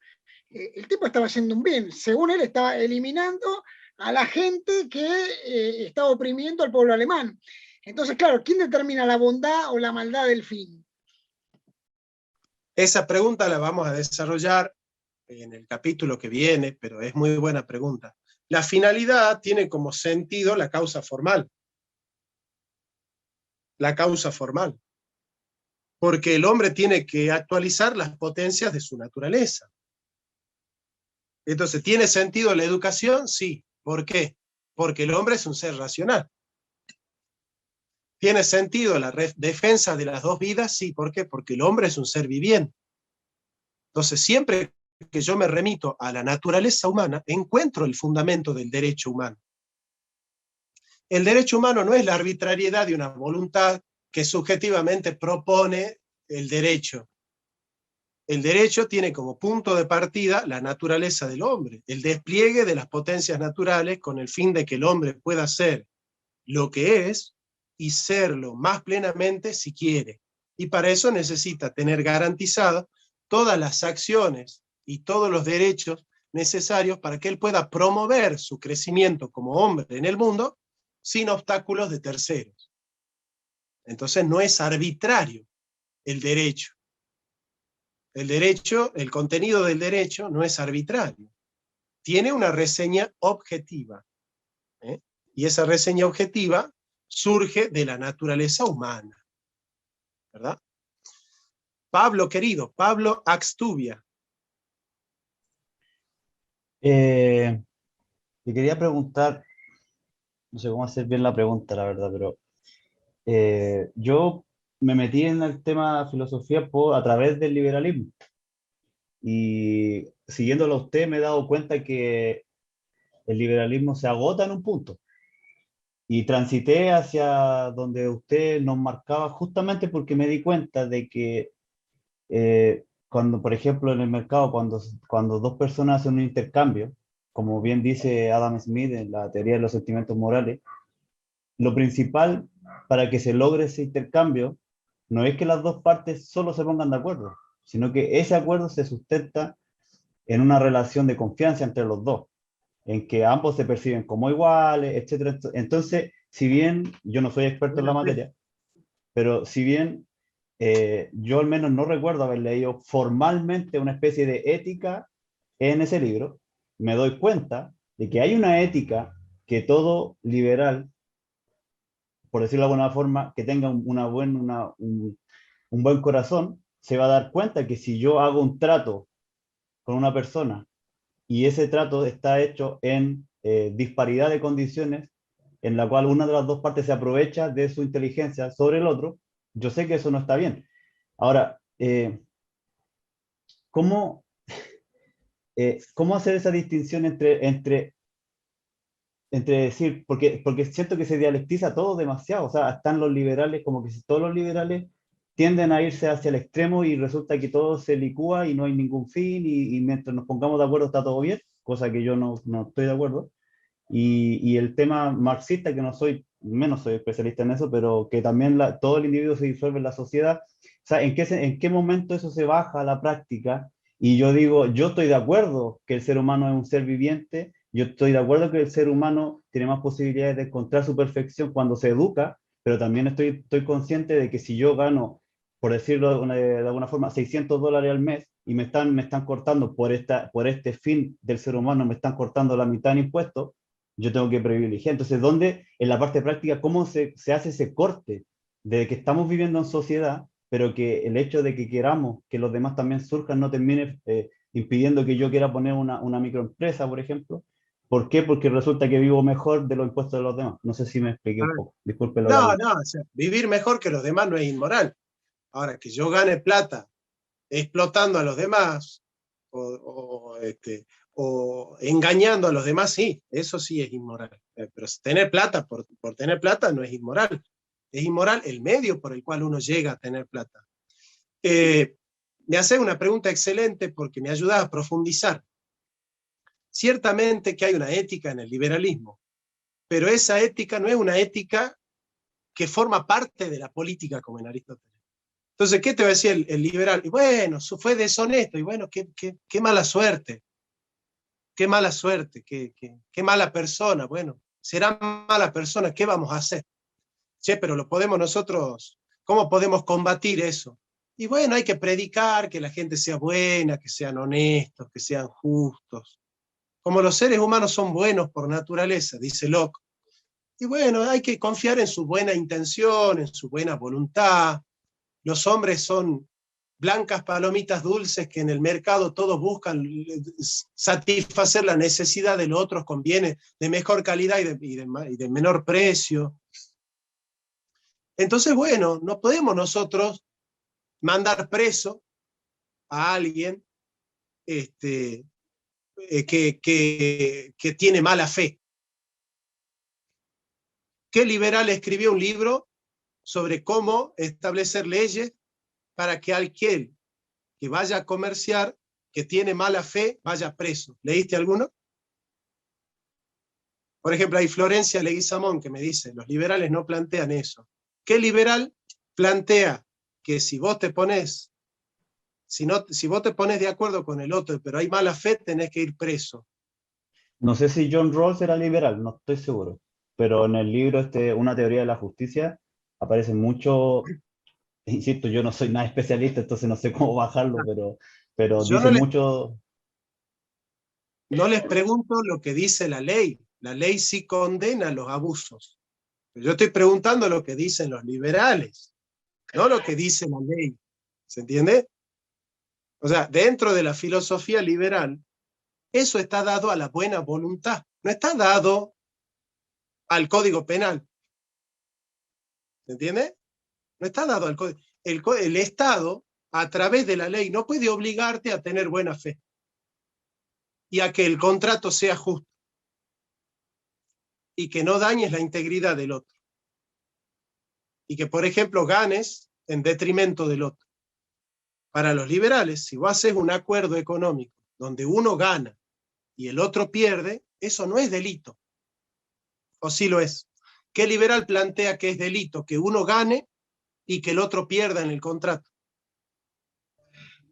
el tipo estaba haciendo un bien. Según él, estaba eliminando a la gente que estaba oprimiendo al pueblo alemán. Entonces, claro, ¿quién determina la bondad o la maldad del fin? Esa pregunta la vamos a desarrollar en el capítulo que viene, pero es muy buena pregunta. La finalidad tiene como sentido la causa formal. La causa formal. Porque el hombre tiene que actualizar las potencias de su naturaleza. Entonces, ¿tiene sentido la educación? Sí. ¿Por qué? Porque el hombre es un ser racional. ¿Tiene sentido la defensa de las dos vidas? Sí. ¿Por qué? Porque el hombre es un ser viviente. Entonces, siempre que yo me remito a la naturaleza humana, encuentro el fundamento del derecho humano. El derecho humano no es la arbitrariedad de una voluntad que subjetivamente propone el derecho. El derecho tiene como punto de partida la naturaleza del hombre, el despliegue de las potencias naturales con el fin de que el hombre pueda ser lo que es y serlo más plenamente si quiere. Y para eso necesita tener garantizadas todas las acciones y todos los derechos necesarios para que él pueda promover su crecimiento como hombre en el mundo sin obstáculos de terceros. Entonces no es arbitrario el derecho. El derecho, el contenido del derecho no es arbitrario. Tiene una reseña objetiva. Y esa reseña objetiva surge de la naturaleza humana. ¿Verdad? Pablo, querido, Pablo Axtubia. Te quería preguntar, no sé cómo hacer bien la pregunta, la verdad, pero yo me metí en el tema de filosofía a través del liberalismo. Y siguiéndolo a usted me he dado cuenta que el liberalismo se agota en un punto. Y transité hacia donde usted nos marcaba justamente porque me di cuenta de que cuando, por ejemplo, en el mercado, cuando dos personas hacen un intercambio, como bien dice Adam Smith en la teoría de los sentimientos morales, lo principal para que se logre ese intercambio no es que las dos partes solo se pongan de acuerdo, sino que ese acuerdo se sustenta en una relación de confianza entre los dos, en que ambos se perciben como iguales, etc. Entonces, si bien yo no soy experto en la materia, pero si bien yo al menos no recuerdo haber leído formalmente una especie de ética en ese libro, me doy cuenta de que hay una ética que todo liberal, por decirlo de alguna forma, que tenga un buen corazón, se va a dar cuenta que si yo hago un trato con una persona y ese trato está hecho en disparidad de condiciones, en la cual una de las dos partes se aprovecha de su inteligencia sobre el otro, yo sé que eso no está bien. Ahora, ¿cómo hacer esa distinción entre decir, porque siento que se dialectiza todo demasiado, o sea, están los liberales, como que todos los liberales tienden a irse hacia el extremo y resulta que todo se licúa y no hay ningún fin y mientras nos pongamos de acuerdo está todo bien, cosa que yo no estoy de acuerdo. Y el tema marxista, que menos soy especialista en eso, pero que también todo el individuo se disuelve en la sociedad. O sea, ¿en qué momento eso se baja a la práctica? Y yo digo, yo estoy de acuerdo que el ser humano es un ser viviente, yo estoy de acuerdo que el ser humano tiene más posibilidades de encontrar su perfección cuando se educa, pero también estoy consciente de que si yo gano, por decirlo de alguna forma, $600 al mes y me están cortando por este fin del ser humano, me están cortando la mitad en impuestos, yo tengo que privilegiar. Entonces, ¿dónde en la parte práctica, cómo se hace ese corte de que estamos viviendo en sociedad, pero que el hecho de que queramos que los demás también surjan no termine impidiendo que yo quiera poner una microempresa, por ejemplo? ¿Por qué? Porque resulta que vivo mejor de los impuestos de los demás. No sé si me expliqué un poco. Disculpe lo No, largo. no, o sea, vivir mejor que los demás no es inmoral. Ahora, que yo gane plata explotando a los demás o engañando a los demás, sí, eso sí es inmoral. Pero tener plata por tener plata no es inmoral. Es inmoral el medio por el cual uno llega a tener plata. Me haces una pregunta excelente porque me ayuda a profundizar. Ciertamente que hay una ética en el liberalismo, pero esa ética no es una ética que forma parte de la política como en Aristóteles. Entonces, ¿qué te va a decir el liberal? Y bueno, fue deshonesto, y bueno, qué mala suerte, qué mala suerte, qué mala persona. Bueno, será mala persona, ¿qué vamos a hacer? Che, pero lo podemos nosotros, ¿cómo podemos combatir eso? Y bueno, hay que predicar que la gente sea buena, que sean honestos, que sean justos. Como los seres humanos son buenos por naturaleza, dice Locke. Y bueno, hay que confiar en su buena intención, en su buena voluntad. Los hombres son blancas palomitas dulces que en el mercado todos buscan satisfacer la necesidad de los otros con bienes de mejor calidad y de menor precio. Entonces, bueno, no podemos nosotros mandar preso a alguien que tiene mala fe. ¿Qué liberal escribió un libro sobre cómo establecer leyes para que aquel que vaya a comerciar, que tiene mala fe, vaya preso? ¿Leíste alguno? Por ejemplo, hay Florencia Leguizamón que me dice, los liberales no plantean eso. ¿Qué liberal plantea que si vos te pones, si vos te pones de acuerdo con el otro, pero hay mala fe, tenés que ir preso? No sé si John Rawls era liberal, no estoy seguro. Pero en el libro Una teoría de la justicia aparece mucho, insisto, yo no soy nada especialista, entonces no sé cómo bajarlo, pero Yo dice mucho. No les pregunto lo que dice la ley. La ley sí condena los abusos. Pero yo estoy preguntando lo que dicen los liberales, no lo que dice la ley. ¿Se entiende? O sea, dentro de la filosofía liberal, eso está dado a la buena voluntad. No está dado al Código Penal. ¿Se entiende? No está dado al Código. El Estado, a través de la ley, no puede obligarte a tener buena fe y a que el contrato sea justo y que no dañes la integridad del otro. Y que, por ejemplo, ganes en detrimento del otro. Para los liberales, si vos haces un acuerdo económico donde uno gana y el otro pierde, eso no es delito. ¿O sí lo es? ¿Qué liberal plantea que es delito? Que uno gane y que el otro pierda en el contrato.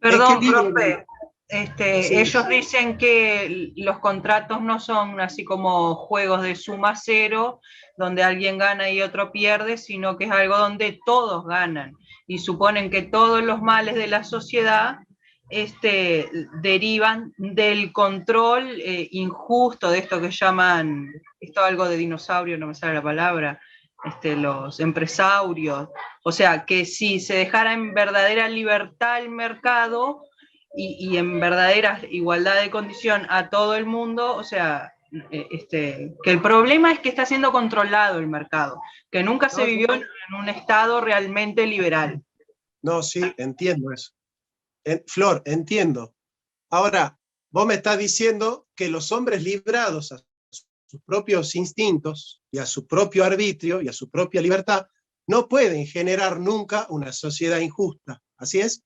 Perdón, profe. Sí. Ellos dicen que los contratos no son así como juegos de suma cero, donde alguien gana y otro pierde, sino que es algo donde todos ganan. Y suponen que todos los males de la sociedad derivan del control injusto de esto que llaman, esto algo de dinosaurio, no me sale la palabra, los empresarios. O sea, que si se dejara en verdadera libertad el mercado y en verdadera igualdad de condición a todo el mundo, o sea, que el problema es que está siendo controlado el mercado, que nunca se vivió en un estado realmente liberal. No, sí, entiendo eso. Flor, entiendo. Ahora, vos me estás diciendo que los hombres librados a sus propios instintos y a su propio arbitrio y a su propia libertad no pueden generar nunca una sociedad injusta. ¿Así es?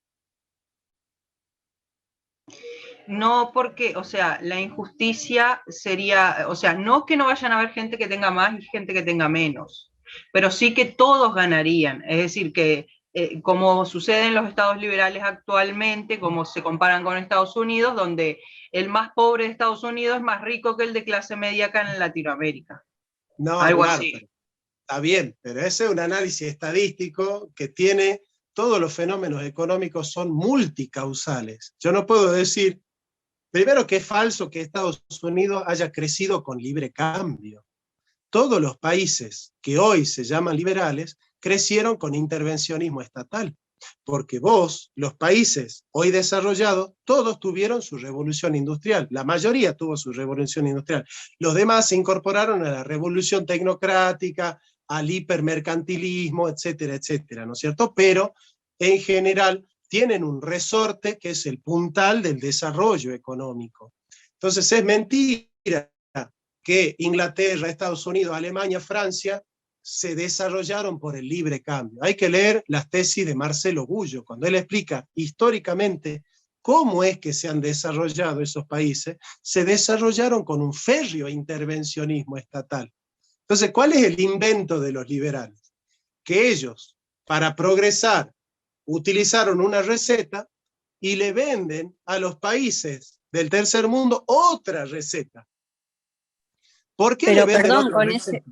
No, porque, o sea, la injusticia sería, o sea, no que no vayan a haber gente que tenga más y gente que tenga menos, pero sí que todos ganarían. Es decir, que como sucede en los estados liberales actualmente, como se comparan con Estados Unidos, donde el más pobre de Estados Unidos es más rico que el de clase media acá en Latinoamérica. No, algo claro, así. Está bien, pero ese es un análisis estadístico que tiene, todos los fenómenos económicos son multicausales. Yo no puedo decir, primero que es falso que Estados Unidos haya crecido con libre cambio. Todos los países que hoy se llaman liberales crecieron con intervencionismo estatal. Porque los países hoy desarrollados, todos tuvieron su revolución industrial, la mayoría tuvo su revolución industrial. Los demás se incorporaron a la revolución tecnocrática, al hipermercantilismo, etcétera, etcétera, ¿no es cierto? Pero en general tienen un resorte que es el puntal del desarrollo económico. Entonces es mentira que Inglaterra, Estados Unidos, Alemania, Francia se desarrollaron por el libre cambio. Hay que leer las tesis de Marcelo Gullo, cuando él explica históricamente cómo es que se han desarrollado esos países, se desarrollaron con un férreo intervencionismo estatal. Entonces, ¿cuál es el invento de los liberales? Que ellos, para progresar, utilizaron una receta y le venden a los países del tercer mundo otra receta. ¿Por qué Pero le venden perdón, otra receta?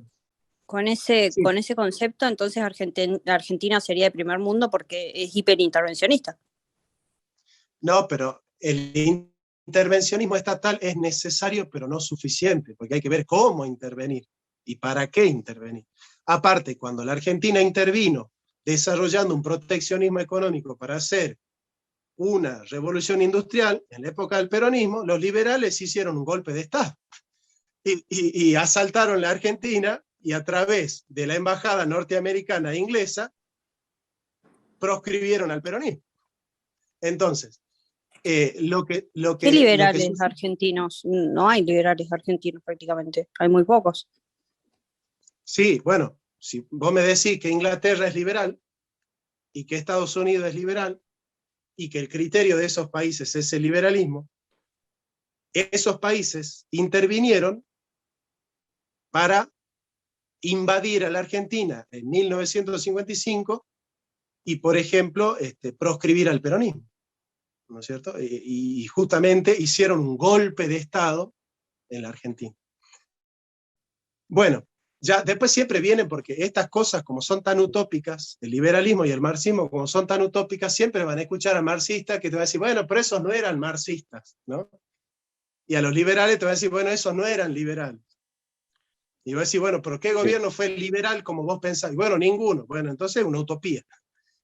con ese concepto, entonces Argentina sería de primer mundo porque es hiperintervencionista. No, pero el intervencionismo estatal es necesario, pero no suficiente, porque hay que ver cómo intervenir y para qué intervenir. Aparte, cuando la Argentina intervino desarrollando un proteccionismo económico para hacer una revolución industrial, en la época del peronismo, los liberales hicieron un golpe de Estado y asaltaron la Argentina, y a través de la embajada norteamericana e inglesa proscribieron al peronismo. Entonces, ¿Qué liberales argentinos? No hay liberales argentinos prácticamente, hay muy pocos. Sí, bueno, si vos me decís que Inglaterra es liberal y que Estados Unidos es liberal y que el criterio de esos países es el liberalismo, esos países intervinieron para invadir a la Argentina en 1955 y, por ejemplo, proscribir al peronismo, ¿no es cierto? Y justamente hicieron un golpe de Estado en la Argentina. Bueno, ya después siempre vienen, porque estas cosas, como son tan utópicas, el liberalismo y el marxismo, como son tan utópicas, siempre van a escuchar a marxistas que te van a decir, bueno, pero esos no eran marxistas, ¿no? Y a los liberales te van a decir, bueno, esos no eran liberales. Y va a decir, bueno, pero ¿qué gobierno fue liberal como vos pensáis? Bueno, ninguno. Bueno, entonces es una utopía.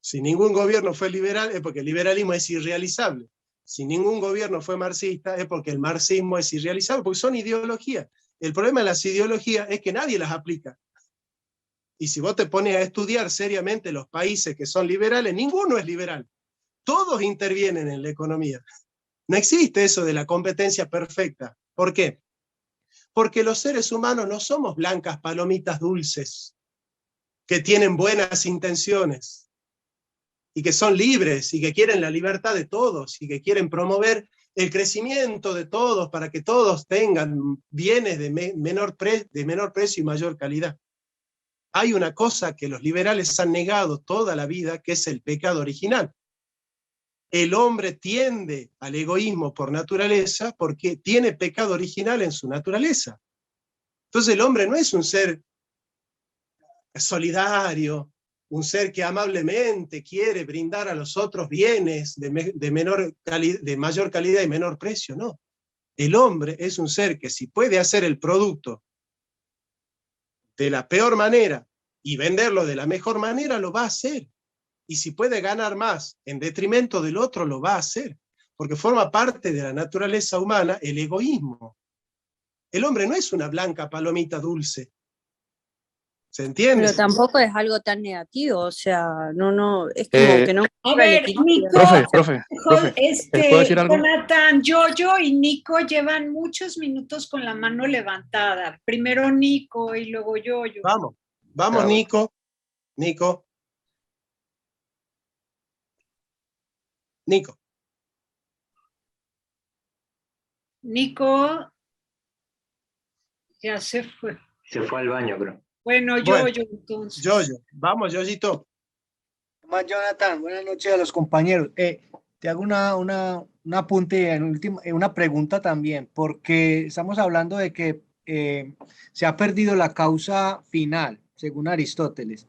Si ningún gobierno fue liberal, es porque el liberalismo es irrealizable. Si ningún gobierno fue marxista, es porque el marxismo es irrealizable, porque son ideologías. El problema de las ideologías es que nadie las aplica. Y si vos te pones a estudiar seriamente los países que son liberales, ninguno es liberal. Todos intervienen en la economía. No existe eso de la competencia perfecta. ¿Por qué? Porque los seres humanos no somos blancas palomitas dulces, que tienen buenas intenciones, y que son libres, y que quieren la libertad de todos, y que quieren promover el crecimiento de todos, para que todos tengan bienes de menor precio y mayor calidad. Hay una cosa que los liberales han negado toda la vida, que es el pecado original. El hombre tiende al egoísmo por naturaleza porque tiene pecado original en su naturaleza. Entonces el hombre no es un ser solidario, un ser que amablemente quiere brindar a los otros bienes de mayor calidad y menor precio, no. El hombre es un ser que, si puede hacer el producto de la peor manera y venderlo de la mejor manera, lo va a hacer. Y si puede ganar más en detrimento del otro, lo va a hacer, porque forma parte de la naturaleza humana el egoísmo. El hombre no es una blanca palomita dulce. ¿Se entiende? Pero tampoco es algo tan negativo, o sea, no, es como que no. A ver, Nico, profe, ¿puedo decir algo? Jonathan, Yoyo y Nico llevan muchos minutos con la mano levantada. Primero Nico y luego Yoyo. Vamos, Claro. Nico. Nico ya se fue. Se fue al baño, creo. Bueno, Yoyo, entonces. Yoyo, vamos, Yoyito. Jonathan, buenas noches a los compañeros. Te hago un apunte, una pregunta también, porque estamos hablando de que se ha perdido la causa final, según Aristóteles,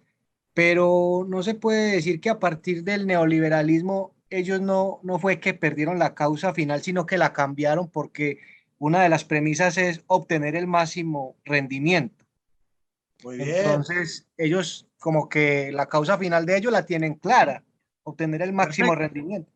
pero no se puede decir que a partir del neoliberalismo ellos no fue que perdieron la causa final, sino que la cambiaron, porque una de las premisas es obtener el máximo rendimiento. Muy bien. Entonces ellos, como que la causa final de ellos la tienen clara, obtener el máximo rendimiento.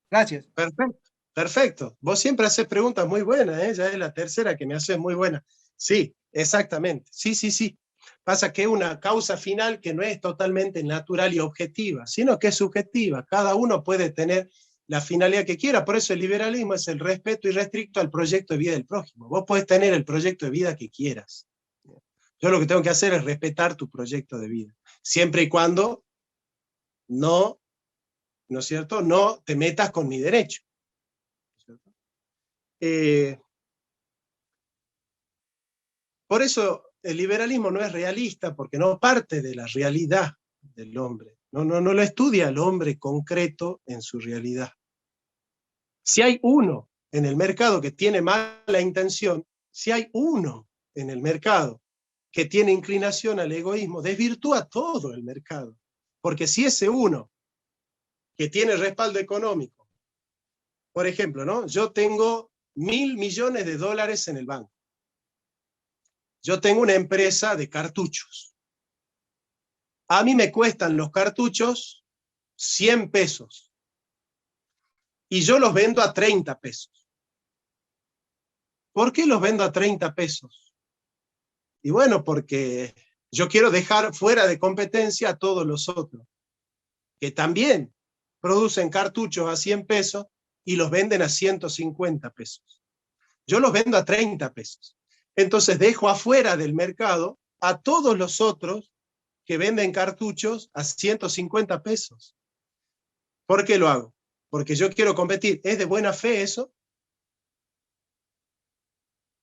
Gracias. Perfecto, perfecto. Vos siempre haces preguntas muy buenas, ¿eh? Ya es la tercera que me haces muy buena. Sí, exactamente. Sí, sí, sí. Pasa que es una causa final que no es totalmente natural y objetiva, sino que es subjetiva. Cada uno puede tener la finalidad que quiera. Por eso el liberalismo es el respeto irrestricto al proyecto de vida del prójimo. Vos podés tener el proyecto de vida que quieras. Yo lo que tengo que hacer es respetar tu proyecto de vida, siempre y cuando ¿no es cierto?, no te metas con mi derecho. Por eso el liberalismo no es realista, porque no parte de la realidad del hombre. No lo estudia el hombre concreto en su realidad. Si hay uno en el mercado que tiene mala intención, si hay uno en el mercado que tiene inclinación al egoísmo, desvirtúa todo el mercado. Porque si ese uno que tiene respaldo económico, por ejemplo, ¿no? Yo tengo $1.000 millones en el banco. Yo tengo una empresa de cartuchos. A mí me cuestan los cartuchos 100 pesos. Y yo los vendo a 30 pesos. ¿Por qué los vendo a 30 pesos? Y bueno, porque yo quiero dejar fuera de competencia a todos los otros, que también producen cartuchos a 100 pesos y los venden a 150 pesos. Yo los vendo a 30 pesos. Entonces dejo afuera del mercado a todos los otros que venden cartuchos a 150 pesos. ¿Por qué lo hago? Porque yo quiero competir. ¿Es de buena fe eso?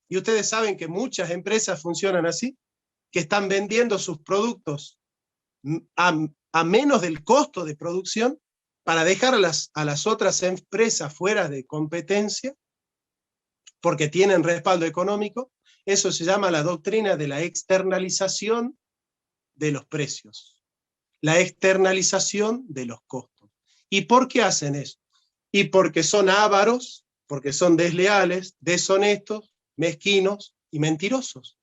Y ustedes saben que muchas empresas funcionan así, que están vendiendo sus productos a menos del costo de producción para dejar a las otras empresas fuera de competencia porque tienen respaldo económico. Eso se llama la doctrina de la externalización de los precios, la externalización de los costos. ¿Y por qué hacen eso? Y porque son ávaros, porque son desleales, deshonestos, mezquinos y mentirosos.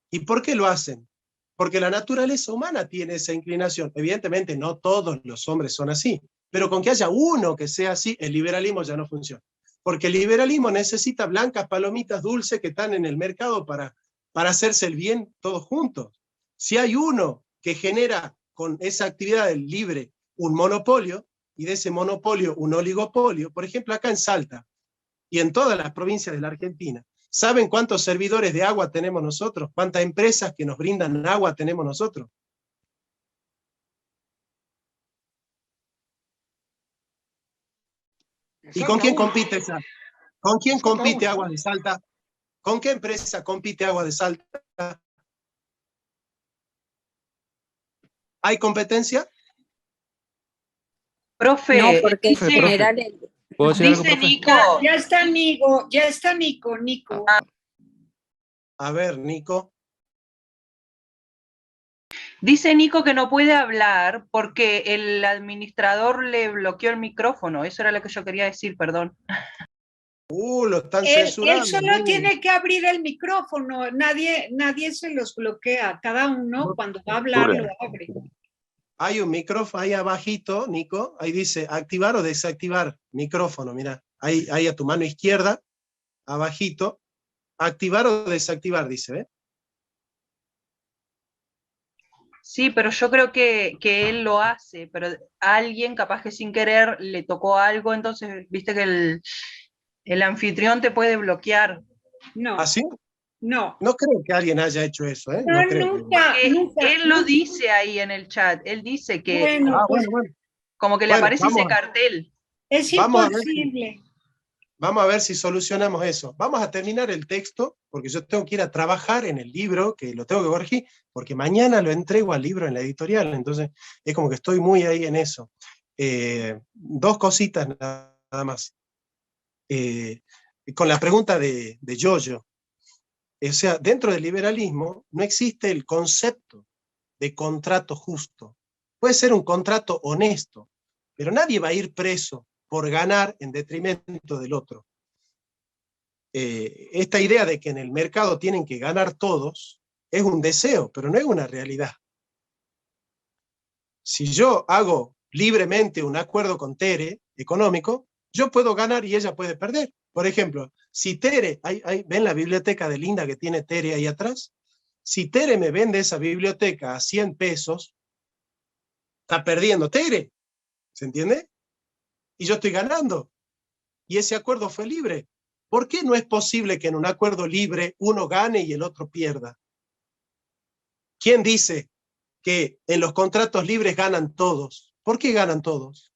¿Y por qué lo hacen? Porque la naturaleza humana tiene esa inclinación. Evidentemente no todos los hombres son así, pero con que haya uno que sea así, el liberalismo ya no funciona. Porque el liberalismo necesita blancas palomitas dulces que están en el mercado para hacerse el bien todos juntos. Si hay uno que genera con esa actividad del libre un monopolio, y de ese monopolio un oligopolio, por ejemplo acá en Salta, y en todas las provincias de la Argentina, ¿saben cuántos servidores de agua tenemos nosotros? ¿Cuántas empresas que nos brindan agua tenemos nosotros? ¿Y con quién compite esa? ¿Con quién compite Agua de Salta? ¿Con qué empresa compite Agua de Salta? ¿Hay competencia? Profe, no, porque en general dice Nico. Ya está Nico. A ver, Nico. Dice Nico que no puede hablar porque el administrador le bloqueó el micrófono. Eso era lo que yo quería decir, perdón. Lo están censurando. Él solo tiene que abrir el micrófono. Nadie se los bloquea. Cada uno cuando va a hablar lo abre. Hay un micrófono ahí abajito, Nico. Ahí dice activar o desactivar micrófono. Mira, ahí a tu mano izquierda, abajito. Activar o desactivar, dice, ¿ves? Sí, pero yo creo que él lo hace, pero alguien capaz que sin querer le tocó algo, entonces viste que el anfitrión te puede bloquear. No. ¿Ah, sí? No. No creo que alguien haya hecho eso, ¿eh? No, nunca. Él lo dice ahí en el chat, él dice que bueno, como que le aparece ese cartel. Es imposible. Vamos a ver si solucionamos eso. Vamos a terminar el texto, porque yo tengo que ir a trabajar en el libro, que lo tengo que corregir, porque mañana lo entrego al libro en la editorial, entonces es como que estoy muy ahí en eso. Dos cositas nada más. Con la pregunta de Yoyo. O sea, dentro del liberalismo no existe el concepto de contrato justo. Puede ser un contrato honesto, pero nadie va a ir preso por ganar en detrimento del otro. Esta idea de que en el mercado tienen que ganar todos es un deseo, pero no es una realidad. Si yo hago libremente un acuerdo con Tere, económico, yo puedo ganar y ella puede perder. Por ejemplo, si Tere, ¿ven la biblioteca de linda que tiene Tere ahí atrás? Si Tere me vende esa biblioteca a 100 pesos, está perdiendo Tere, ¿se entiende? Y yo estoy ganando. Y ese acuerdo fue libre. ¿Por qué no es posible que en un acuerdo libre uno gane y el otro pierda? ¿Quién dice que en los contratos libres ganan todos? ¿Por qué ganan todos?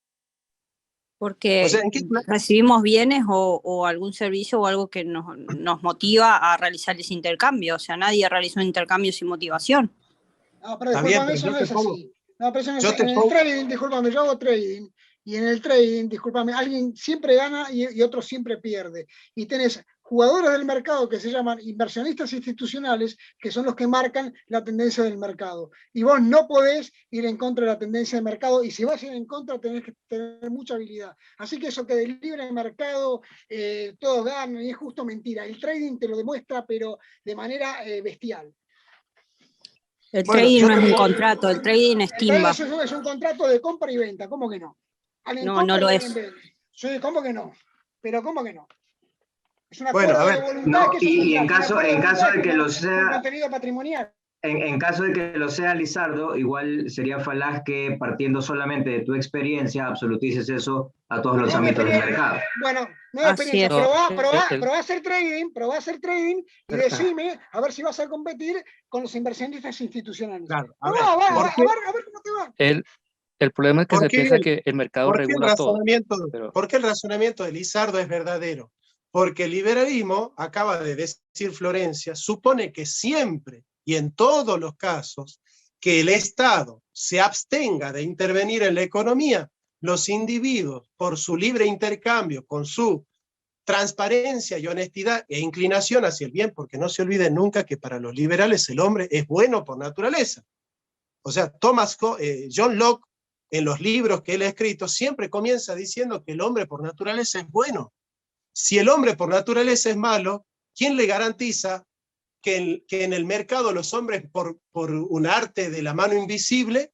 Porque recibimos bienes o algún servicio o algo que nos motiva a realizar ese intercambio. O sea, nadie realiza un intercambio sin motivación. No, pero discúlpame, eso no es así. No, pero eso no es así. En el trading, discúlpame, yo hago trading. Y en el trading, discúlpame, alguien siempre gana y otro siempre pierde. Y tenés jugadores del mercado que se llaman inversionistas institucionales, que son los que marcan la tendencia del mercado. Y vos no podés ir en contra de la tendencia del mercado, y si vas a ir en contra tenés que tener mucha habilidad. Así que eso que del libre mercado todos ganan, y es justo mentira. El trading te lo demuestra, pero de manera bestial. El trading no es un contrato, el trading es timba. Es un contrato de compra y venta, ¿cómo que no? No, no lo es. Sí, ¿cómo que no? Pero ¿cómo que no? Es una bueno, a ver, de voluntad no, y en caso de que lo sea, contenido patrimonial. En caso de que lo sea, Lizardo, igual sería falaz que partiendo solamente de tu experiencia absolutices eso a todos los ámbitos del mercado. Bueno, no de experiencia, probá a hacer trading y decime a ver si vas a competir con los inversionistas institucionales. Claro, a ver cómo te va. El problema es que se piensa que el mercado regula todo. ¿Por qué el razonamiento de Lizardo es verdadero? Porque el liberalismo, acaba de decir Florencia, supone que siempre y en todos los casos que el Estado se abstenga de intervenir en la economía, los individuos, por su libre intercambio, con su transparencia y honestidad e inclinación hacia el bien, porque no se olviden nunca que para los liberales el hombre es bueno por naturaleza. O sea, John Locke, en los libros que él ha escrito, siempre comienza diciendo que el hombre por naturaleza es bueno. Si el hombre por naturaleza es malo, ¿quién le garantiza que en el mercado los hombres, por un arte de la mano invisible,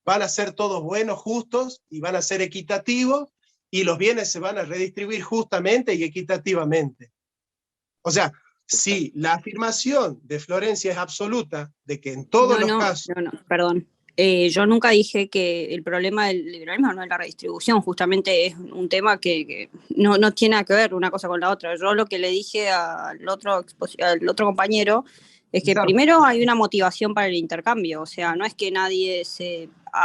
van a ser todos buenos, justos, y van a ser equitativos, y los bienes se van a redistribuir justamente y equitativamente? O sea, si la afirmación de Florencia es absoluta, de que en todos los casos... Perdón. Yo nunca dije que el problema del liberalismo no es la redistribución, justamente es un tema que no tiene nada que ver una cosa con la otra. Yo lo que le dije al otro compañero es que primero hay una motivación para el intercambio, o sea, no es que nadie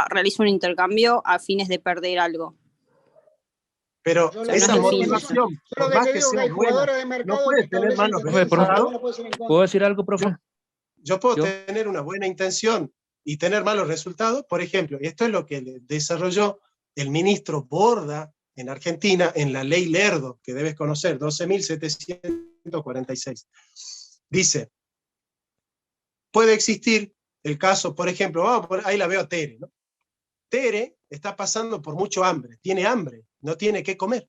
realiza un intercambio a fines de perder algo. Pero esa motivación, por más que sea buena, no puede tener malos resultados. ¿Puedo decir algo, profe? Yo puedo tener una buena intención y tener malos resultados. Por ejemplo, y esto es lo que desarrolló el ministro Borda en Argentina en la ley Lerdo, que debes conocer, 12.746. Dice, puede existir el caso, por ejemplo, ahí la veo a Tere, ¿no? Tere está pasando por mucho hambre, tiene hambre, no tiene qué comer.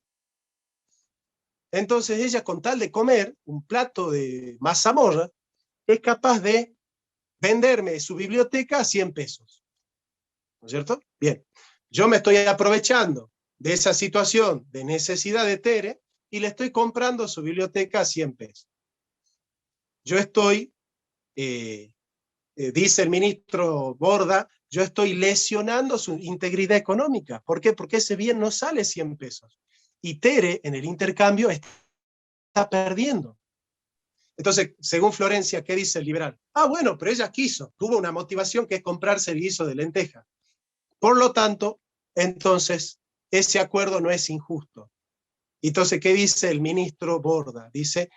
Entonces ella, con tal de comer un plato de mazamorra, es capaz de venderme su biblioteca a 100 pesos. ¿No es cierto? Bien. Yo me estoy aprovechando de esa situación de necesidad de Tere y le estoy comprando su biblioteca a 100 pesos. Yo estoy, dice el ministro Borda, yo estoy lesionando su integridad económica. ¿Por qué? Porque ese bien no sale 100 pesos. Y Tere, en el intercambio, está perdiendo. Entonces, según Florencia, ¿qué dice el liberal? Bueno, pero ella tuvo una motivación que es comprarse el guiso de lenteja. Por lo tanto, entonces, ese acuerdo no es injusto. Entonces, ¿qué dice el ministro Borda? Dice,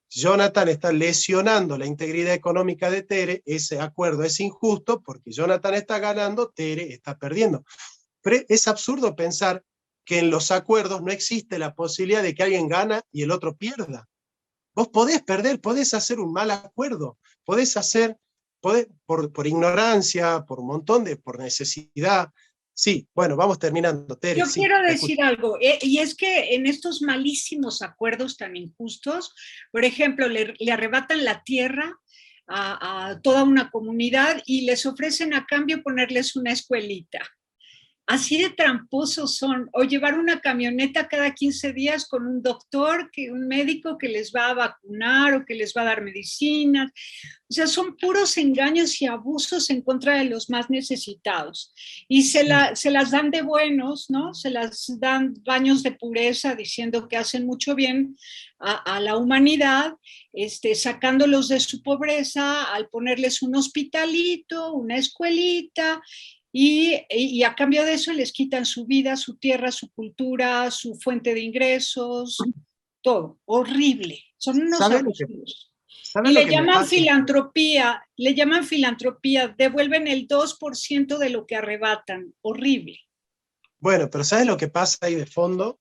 Jonathan está lesionando la integridad económica de Tere, ese acuerdo es injusto porque Jonathan está ganando, Tere está perdiendo. Pero es absurdo pensar que en los acuerdos no existe la posibilidad de que alguien gana y el otro pierda. Vos podés perder, podés hacer un mal acuerdo, podés por ignorancia, por un montón por necesidad. Sí, bueno, vamos terminando, Tere. Yo quiero decir algo, y es que en estos malísimos acuerdos tan injustos, por ejemplo, le arrebatan la tierra a toda una comunidad y les ofrecen a cambio ponerles una escuelita. Así de tramposos son, o llevar una camioneta cada 15 días con un doctor, un médico que les va a vacunar o que les va a dar medicinas. O sea, son puros engaños y abusos en contra de los más necesitados. Y se las dan de buenos, ¿no? Se las dan baños de pureza diciendo que hacen mucho bien a la humanidad, sacándolos de su pobreza al ponerles un hospitalito, una escuelita, y a cambio de eso les quitan su vida, su tierra, su cultura, su fuente de ingresos, todo. Horrible. Son unos abusivos. Y le llaman filantropía, devuelven el 2% de lo que arrebatan. Horrible. Bueno, pero ¿sabes lo que pasa ahí de fondo?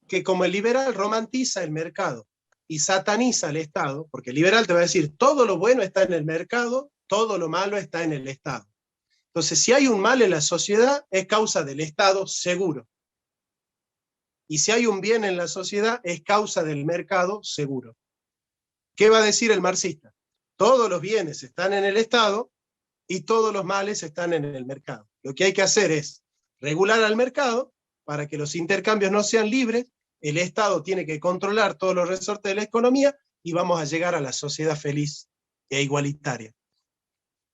Que como el liberal romantiza el mercado y sataniza al Estado, porque el liberal te va a decir, todo lo bueno está en el mercado, todo lo malo está en el Estado. Entonces, si hay un mal en la sociedad, es causa del Estado seguro. Y si hay un bien en la sociedad, es causa del mercado seguro. ¿Qué va a decir el marxista? Todos los bienes están en el Estado y todos los males están en el mercado. Lo que hay que hacer es regular al mercado para que los intercambios no sean libres, el Estado tiene que controlar todos los resortes de la economía y vamos a llegar a la sociedad feliz e igualitaria.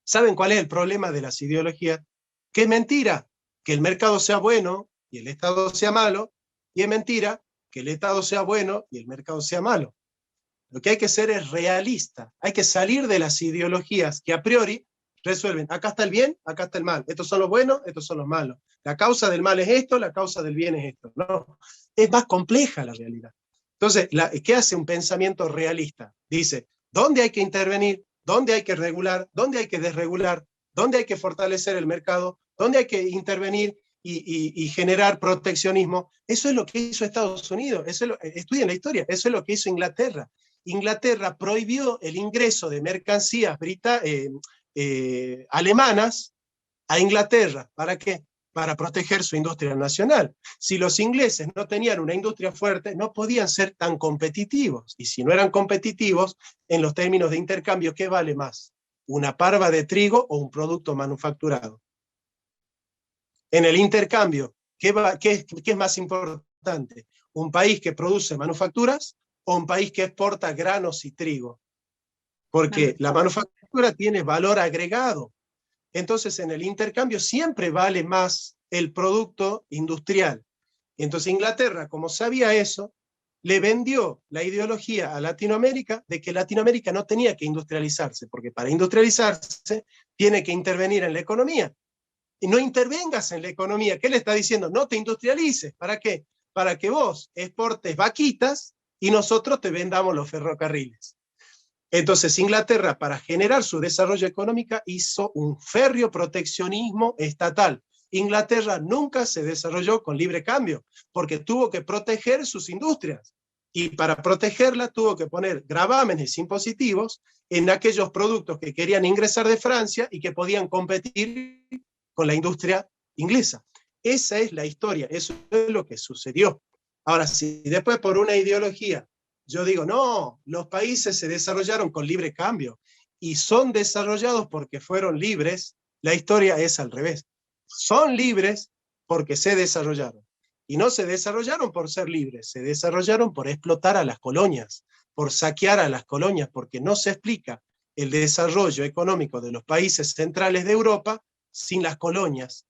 ¿Saben cuál es el problema de las ideologías? Que es mentira que el mercado sea bueno y el Estado sea malo, y es mentira que el Estado sea bueno y el mercado sea malo. Lo que hay que ser es realista, hay que salir de las ideologías que a priori resuelven, acá está el bien, acá está el mal, estos son los buenos, estos son los malos. La causa del mal es esto, la causa del bien es esto. No, es más compleja la realidad. Entonces, ¿qué hace un pensamiento realista? Dice, ¿dónde hay que intervenir? ¿Dónde hay que regular? ¿Dónde hay que desregular? ¿Dónde hay que fortalecer el mercado? ¿Dónde hay que intervenir y generar proteccionismo? Eso es lo que hizo Estados Unidos. Estudien la historia. Eso es lo que hizo Inglaterra. Inglaterra prohibió el ingreso de mercancías alemanas a Inglaterra. ¿Para qué? Para proteger su industria nacional. Si los ingleses no tenían una industria fuerte, no podían ser tan competitivos. Y si no eran competitivos, en los términos de intercambio, ¿qué vale más? ¿Una parva de trigo o un producto manufacturado? En el intercambio, ¿qué es más importante? ¿Un país que produce manufacturas o un país que exporta granos y trigo? Porque la manufactura tiene valor agregado. Entonces, en el intercambio siempre vale más el producto industrial. Entonces, Inglaterra, como sabía eso, le vendió la ideología a Latinoamérica de que Latinoamérica no tenía que industrializarse, porque para industrializarse tiene que intervenir en la economía. Y no intervengas en la economía. ¿Qué le está diciendo? No te industrialices. ¿Para qué? Para que vos exportes vaquitas y nosotros te vendamos los ferrocarriles. Entonces Inglaterra, para generar su desarrollo económico, hizo un férreo proteccionismo estatal. Inglaterra nunca se desarrolló con libre cambio, porque tuvo que proteger sus industrias. Y para protegerla tuvo que poner gravámenes impositivos en aquellos productos que querían ingresar de Francia y que podían competir con la industria inglesa. Esa es la historia, eso es lo que sucedió. Ahora, si después por una ideología yo digo, no, los países se desarrollaron con libre cambio y son desarrollados porque fueron libres, la historia es al revés. Son libres porque se desarrollaron. Y no se desarrollaron por ser libres, se desarrollaron por explotar a las colonias, por saquear a las colonias, porque no se explica el desarrollo económico de los países centrales de Europa sin las colonias.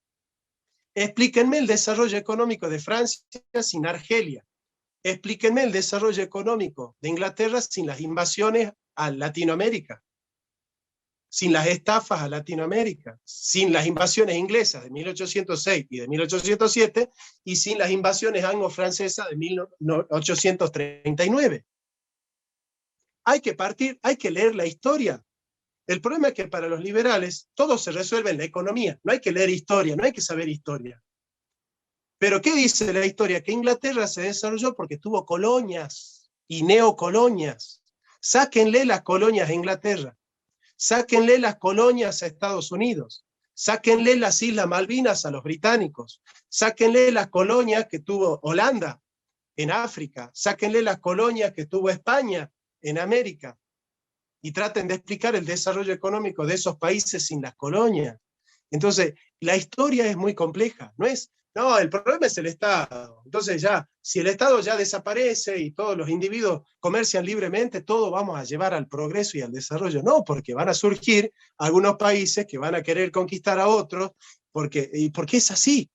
Explíquenme el desarrollo económico de Francia sin Argelia. Explíquenme el desarrollo económico de Inglaterra sin las invasiones a Latinoamérica, sin las estafas a Latinoamérica, sin las invasiones inglesas de 1806 y de 1807, y sin las invasiones anglo-francesas de 1839. Hay que partir, hay que leer la historia. El problema es que para los liberales todo se resuelve en la economía. No hay que leer historia, no hay que saber historia. Pero ¿qué dice la historia? Que Inglaterra se desarrolló porque tuvo colonias y neocolonias. Sáquenle las colonias a Inglaterra. Sáquenle las colonias a Estados Unidos. Sáquenle las Islas Malvinas a los británicos. Sáquenle las colonias que tuvo Holanda en África. Sáquenle las colonias que tuvo España en América. Y traten de explicar el desarrollo económico de esos países sin las colonias. Entonces, La historia es muy compleja, no, el problema es el Estado. Entonces ya, si el Estado ya desaparece y todos los individuos comercian libremente, todo vamos a llevar al progreso y al desarrollo. No, porque van a surgir algunos países que van a querer conquistar a otros, porque es así.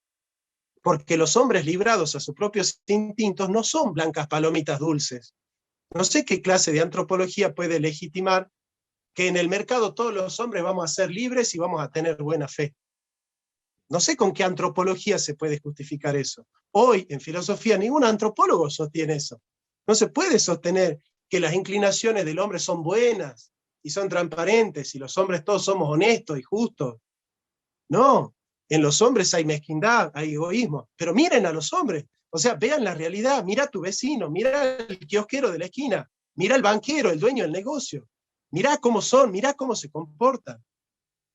Porque los hombres librados a sus propios instintos no son blancas palomitas dulces. No sé qué clase de antropología puede legitimar que en el mercado todos los hombres vamos a ser libres y vamos a tener buena fe. No sé con qué antropología se puede justificar eso. Hoy, en filosofía, ningún antropólogo sostiene eso. No se puede sostener que las inclinaciones del hombre son buenas y son transparentes y los hombres todos somos honestos y justos. No, en los hombres hay mezquindad, hay egoísmo, pero miren a los hombres, o sea, vean la realidad, mira a tu vecino, mira al kiosquero de la esquina, mira al banquero, el dueño del negocio, mira cómo son, mira cómo se comportan.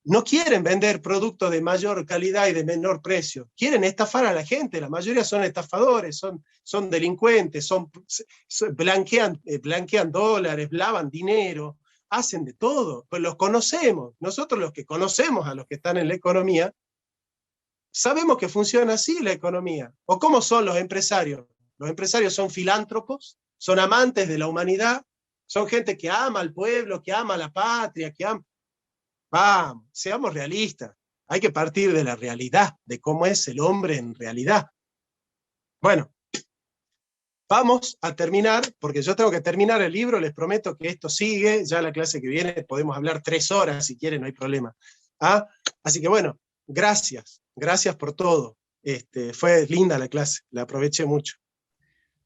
No quieren vender productos de mayor calidad y de menor precio, quieren estafar a la gente, la mayoría son estafadores, son delincuentes, blanquean dólares, lavan dinero, hacen de todo, pues los conocemos, nosotros los que conocemos a los que están en la economía, sabemos que funciona así la economía. ¿O cómo son los empresarios? Los empresarios son filántropos, son amantes de la humanidad, son gente que ama al pueblo, que ama a la patria, que ama... Vamos, seamos realistas. Hay que partir de la realidad, de cómo es el hombre en realidad. Bueno, vamos a terminar, porque yo tengo que terminar el libro, les prometo que esto sigue, ya la clase que viene podemos hablar 3 horas si quieren, no hay problema. ¿Ah? Así que bueno, gracias por todo. Fue linda la clase, la aproveché mucho.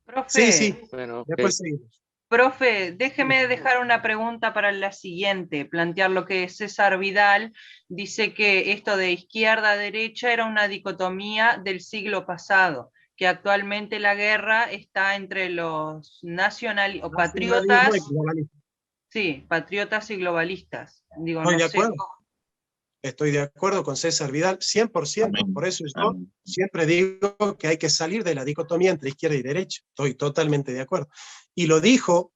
Profe, Sí, Bueno, después seguimos. Profe, déjeme dejar una pregunta para la siguiente, plantear lo que César Vidal dice que esto de izquierda-derecha era una dicotomía del siglo pasado, que actualmente la guerra está entre los o patriotas, sí, patriotas y globalistas. Digo, Estoy no de sé. acuerdo. Estoy de acuerdo con César Vidal, 100%. Amén. Por eso yo siempre digo que hay que salir de la dicotomía entre izquierda y derecha. Estoy totalmente de acuerdo. Y lo dijo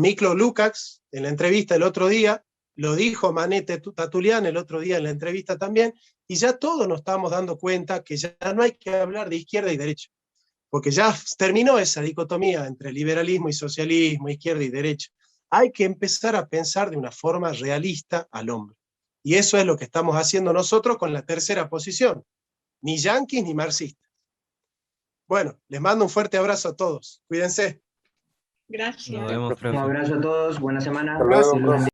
Miklo Lukács en la entrevista el otro día, lo dijo Manete Tatulián el otro día en la entrevista también, y ya todos nos estamos dando cuenta que ya no hay que hablar de izquierda y derecha, porque ya terminó esa dicotomía entre liberalismo y socialismo, izquierda y derecha. Hay que empezar a pensar de una forma realista al hombre. Y eso es lo que estamos haciendo nosotros con la tercera posición. Ni yanquis ni marxistas. Bueno, les mando un fuerte abrazo a todos. Cuídense. Gracias. Nos vemos, Un profe. abrazo a todos, buena semana. Hasta luego, Dios los bendiga.